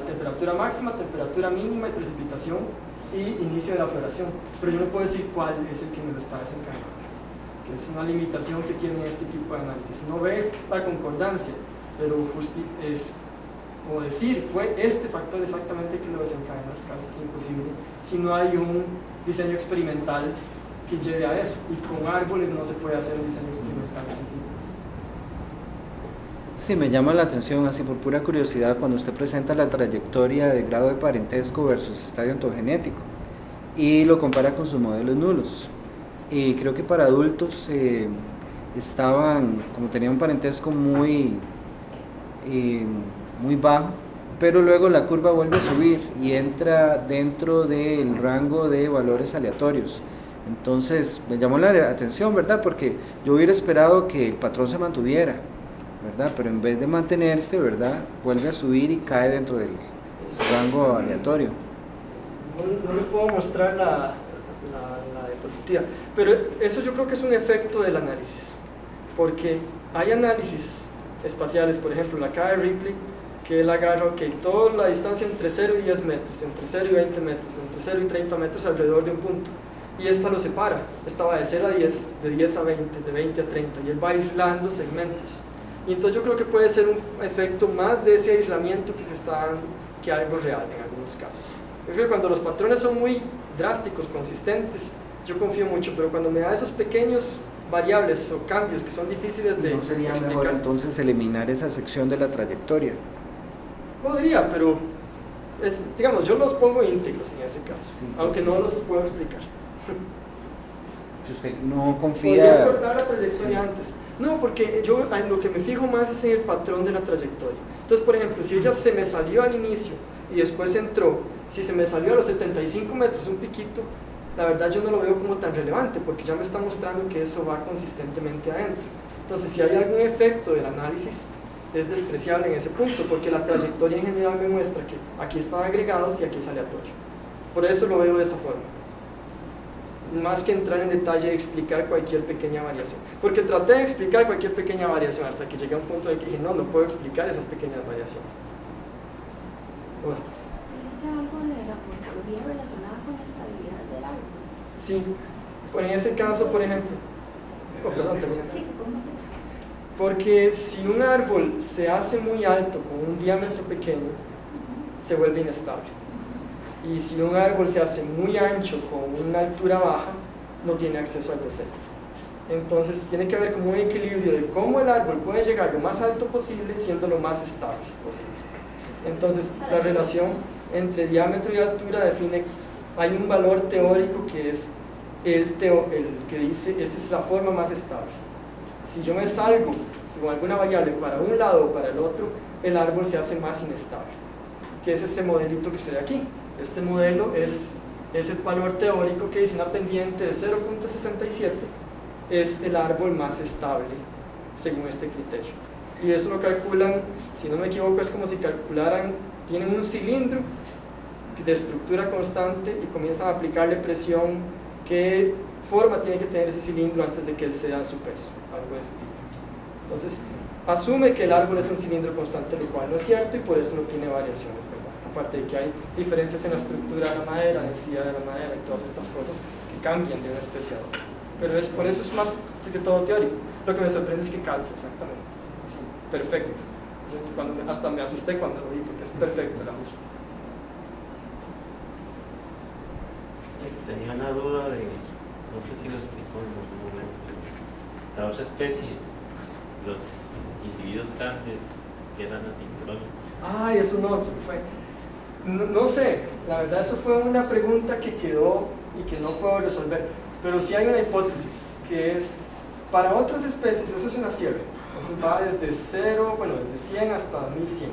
temperatura máxima, temperatura mínima y precipitación, y inicio de la floración, pero yo no puedo decir cuál es el que me lo está desencadenando, que es una limitación que tiene este tipo de análisis. Uno ve la concordancia, pero o decir fue este factor exactamente que lo desencadena es casi que imposible si no hay un diseño experimental que lleve a eso, y con árboles no se puede hacer un diseño experimental de ese tipo. Sí, me llama la atención, así por pura curiosidad, cuando usted presenta la trayectoria de grado de parentesco versus estadio ontogenético y lo compara con sus modelos nulos. Y creo que para adultos como tenían un parentesco muy bajo, pero luego la curva vuelve a subir y entra dentro del rango de valores aleatorios. Entonces me llamó la atención, ¿verdad? Porque yo hubiera esperado que el patrón se mantuviera, ¿verdad? Pero en vez de mantenerse, ¿verdad?, vuelve a subir y cae dentro del rango aleatorio. No le puedo mostrar la diapositiva, pero eso yo creo que es un efecto del análisis, porque hay análisis espaciales, por ejemplo, la K de Ripley, que él agarra toda la distancia entre 0 y 10 metros, entre 0 y 20 metros, entre 0 y 30 metros alrededor de un punto, y esta lo separa, esta va de 0 a 10, de 10 a 20, de 20 a 30, y él va aislando segmentos. Y entonces yo creo que puede ser un efecto más de ese aislamiento que se está dando que algo real en algunos casos. Yo creo que cuando los patrones son muy drásticos, consistentes, yo confío mucho, pero cuando me da esos pequeños variables o cambios que son difíciles de ¿No sería explicar, mejor entonces eliminar esa sección de la trayectoria? podría, pero digamos, yo los pongo íntegros en ese caso, sí, aunque no los puedo explicar. Si usted no confía... Podría cortar la trayectoria antes. No, porque yo en lo que me fijo más es en el patrón de la trayectoria. Entonces, por ejemplo, si ella se me salió al inicio y después entró, si se me salió a los 75 metros un piquito, la verdad yo no lo veo como tan relevante, porque ya me está mostrando que eso va consistentemente adentro. Entonces, si hay algún efecto del análisis, es despreciable en ese punto, porque la trayectoria en general me muestra que aquí están agregados y aquí es aleatorio. Por eso lo veo de esa forma, más que entrar en detalle y explicar cualquier pequeña variación, porque traté de explicar cualquier pequeña variación hasta que llegué a un punto en el que dije, no puedo explicar esas pequeñas variaciones. Bueno. ¿Viste algo de la morfología relacionada con la estabilidad del árbol? Sí, pues en ese caso, por ejemplo, perdón, termina. Sí, ¿cómo es eso? Porque si un árbol se hace muy alto con un diámetro pequeño, se vuelve inestable. Y si un árbol se hace muy ancho con una altura baja, no tiene acceso al descenso. Entonces tiene que haber como un equilibrio de cómo el árbol puede llegar lo más alto posible siendo lo más estable posible. Entonces la relación entre diámetro y altura define, hay un valor teórico que es el que dice, esta es la forma más estable. Si yo me salgo con alguna variable para un lado o para el otro, el árbol se hace más inestable, que es este modelito que se ve aquí. Este modelo es el valor teórico que dice una pendiente de 0.67 es el árbol más estable según este criterio. Y eso lo calculan, si no me equivoco, es como si calcularan, tienen un cilindro de estructura constante y comienzan a aplicarle presión, qué forma tiene que tener ese cilindro antes de que él sea su peso, algo de ese tipo. Entonces, asume que el árbol es un cilindro constante, lo cual no es cierto y por eso no tiene variaciones, ¿verdad? Aparte de que hay diferencias en la estructura de la madera, densidad de la madera y todas estas cosas que cambian de una especie a otra. Pero por eso es más que todo teórico. Lo que me sorprende es que calza exactamente, así, perfecto. Yo hasta me asusté cuando lo vi porque es perfecto el ajuste. Tenía una duda de, no sé si lo explicó en algún momento, la otra especie, los individuos grandes que eran asincrónicos. Ay, eso no, se me fue. No sé, la verdad eso fue una pregunta que quedó y que no puedo resolver, pero sí hay una hipótesis, que es, para otras especies, eso es una sierra, eso va desde 100 hasta 1100.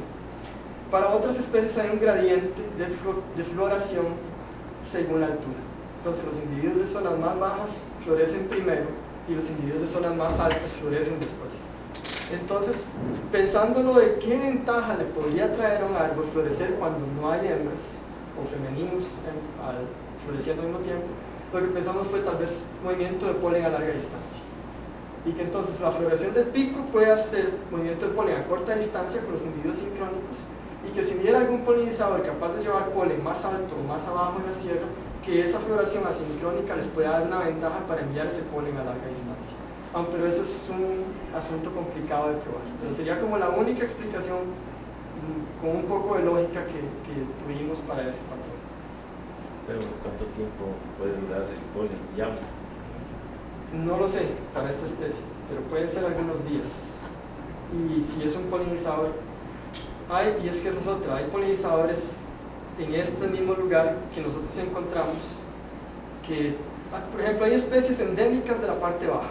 Para otras especies hay un gradiente de floración según la altura. Entonces los individuos de zonas más bajas florecen primero y los individuos de zonas más altas florecen después. Entonces, pensándolo de qué ventaja le podría traer a un árbol florecer cuando no hay hembras o femeninos floreciendo al mismo tiempo, lo que pensamos fue tal vez movimiento de polen a larga distancia. Y que entonces la floración del pico puede hacer movimiento de polen a corta distancia con los individuos sincrónicos, y que si hubiera algún polinizador capaz de llevar polen más alto o más abajo en la sierra, que esa floración asincrónica les pueda dar una ventaja para enviar ese polen a larga distancia. Pero eso es un asunto complicado de probar. Pero sería como la única explicación con un poco de lógica que tuvimos para ese patrón. Pero ¿cuánto tiempo puede durar el polen viable? No lo sé para esta especie, pero pueden ser algunos días. Y si es un polinizador, y es que esa es otra, hay polinizadores en este mismo lugar que nosotros encontramos que, por ejemplo, hay especies endémicas de la parte baja,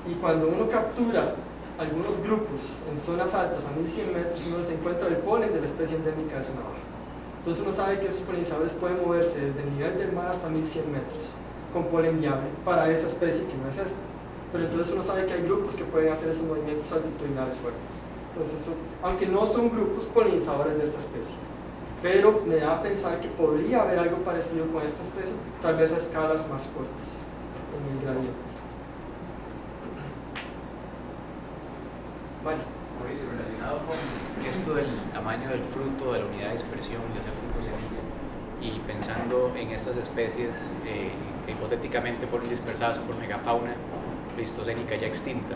y cuando uno captura algunos grupos en zonas altas a 1100 metros, uno se encuentra el polen de la especie endémica de zona baja. Entonces uno sabe que esos polinizadores pueden moverse desde el nivel del mar hasta 1100 metros con polen viable para esa especie que no es esta. Pero entonces uno sabe que hay grupos que pueden hacer esos movimientos altitudinales fuertes. Entonces eso, aunque no son grupos polinizadores de esta especie, pero me da a pensar que podría haber algo parecido con esta especie, tal vez a escalas más cortas en el gradiente. Bueno. Mauricio, relacionado con esto del tamaño del fruto, de la unidad de dispersión, ya sea fruto o semilla, y pensando en estas especies que hipotéticamente fueron dispersadas por megafauna pleistocénica ya extinta,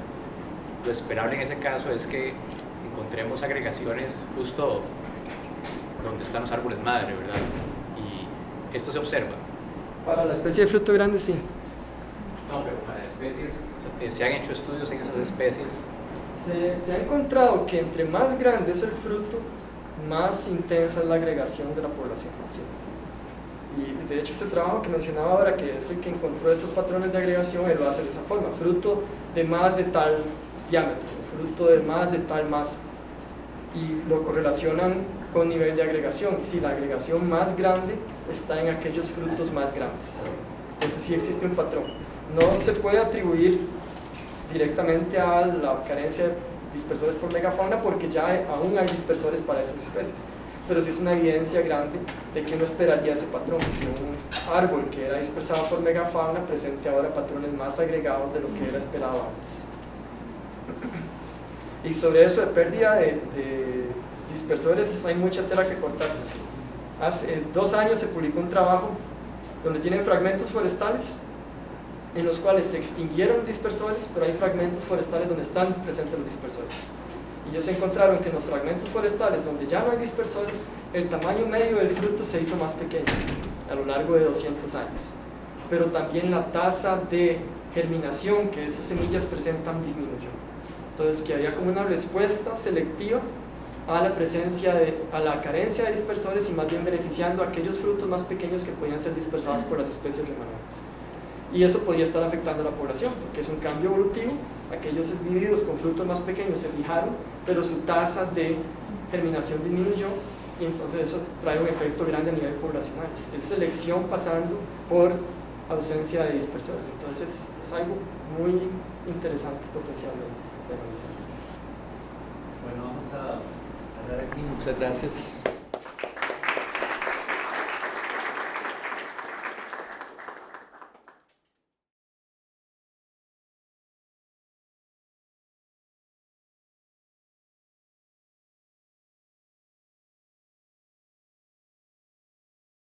lo esperable en ese caso es que encontremos agregaciones justo donde están los árboles madre, ¿verdad? Y esto se observa. Para la especie de fruto grande, sí. No, pero para especies, ¿se han hecho estudios en esas especies? Se ha encontrado que entre más grande es el fruto, más intensa es la agregación de la población. ¿Sí? Y de hecho ese trabajo que mencionaba ahora, que es el que encontró estos patrones de agregación, él lo hace de esa forma: fruto de más de tal diámetro, fruto de más de tal masa, y lo correlacionan con nivel de agregación. Y si la agregación más grande está en aquellos frutos más grandes, entonces sí existe un patrón. No se puede atribuir directamente a la carencia de dispersores por megafauna, porque ya aún hay dispersores para esas especies, pero sí es una evidencia grande de que uno esperaría ese patrón, que un árbol que era dispersado por megafauna presente ahora patrones más agregados de lo que era esperado antes. Y sobre eso de pérdida de dispersores hay mucha tela que cortar. Hace 2 años se publicó un trabajo donde tienen fragmentos forestales en los cuales se extinguieron dispersores, pero hay fragmentos forestales donde están presentes los dispersores. Y ellos encontraron que en los fragmentos forestales donde ya no hay dispersores, el tamaño medio del fruto se hizo más pequeño a lo largo de 200 años. Pero también la tasa de germinación que esas semillas presentan disminuyó. Entonces, que había como una respuesta selectiva a la presencia a la carencia de dispersores, y más bien beneficiando a aquellos frutos más pequeños que podían ser dispersados por las especies remanentes. Y eso podría estar afectando a la población, porque es un cambio evolutivo. Aquellos individuos con frutos más pequeños se fijaron, pero su tasa de germinación disminuyó, y entonces eso trae un efecto grande a nivel poblacional. Es selección pasando por ausencia de dispersores. Entonces es algo muy interesante potencialmente de analizar. Bueno, vamos a hablar aquí. Muchas gracias.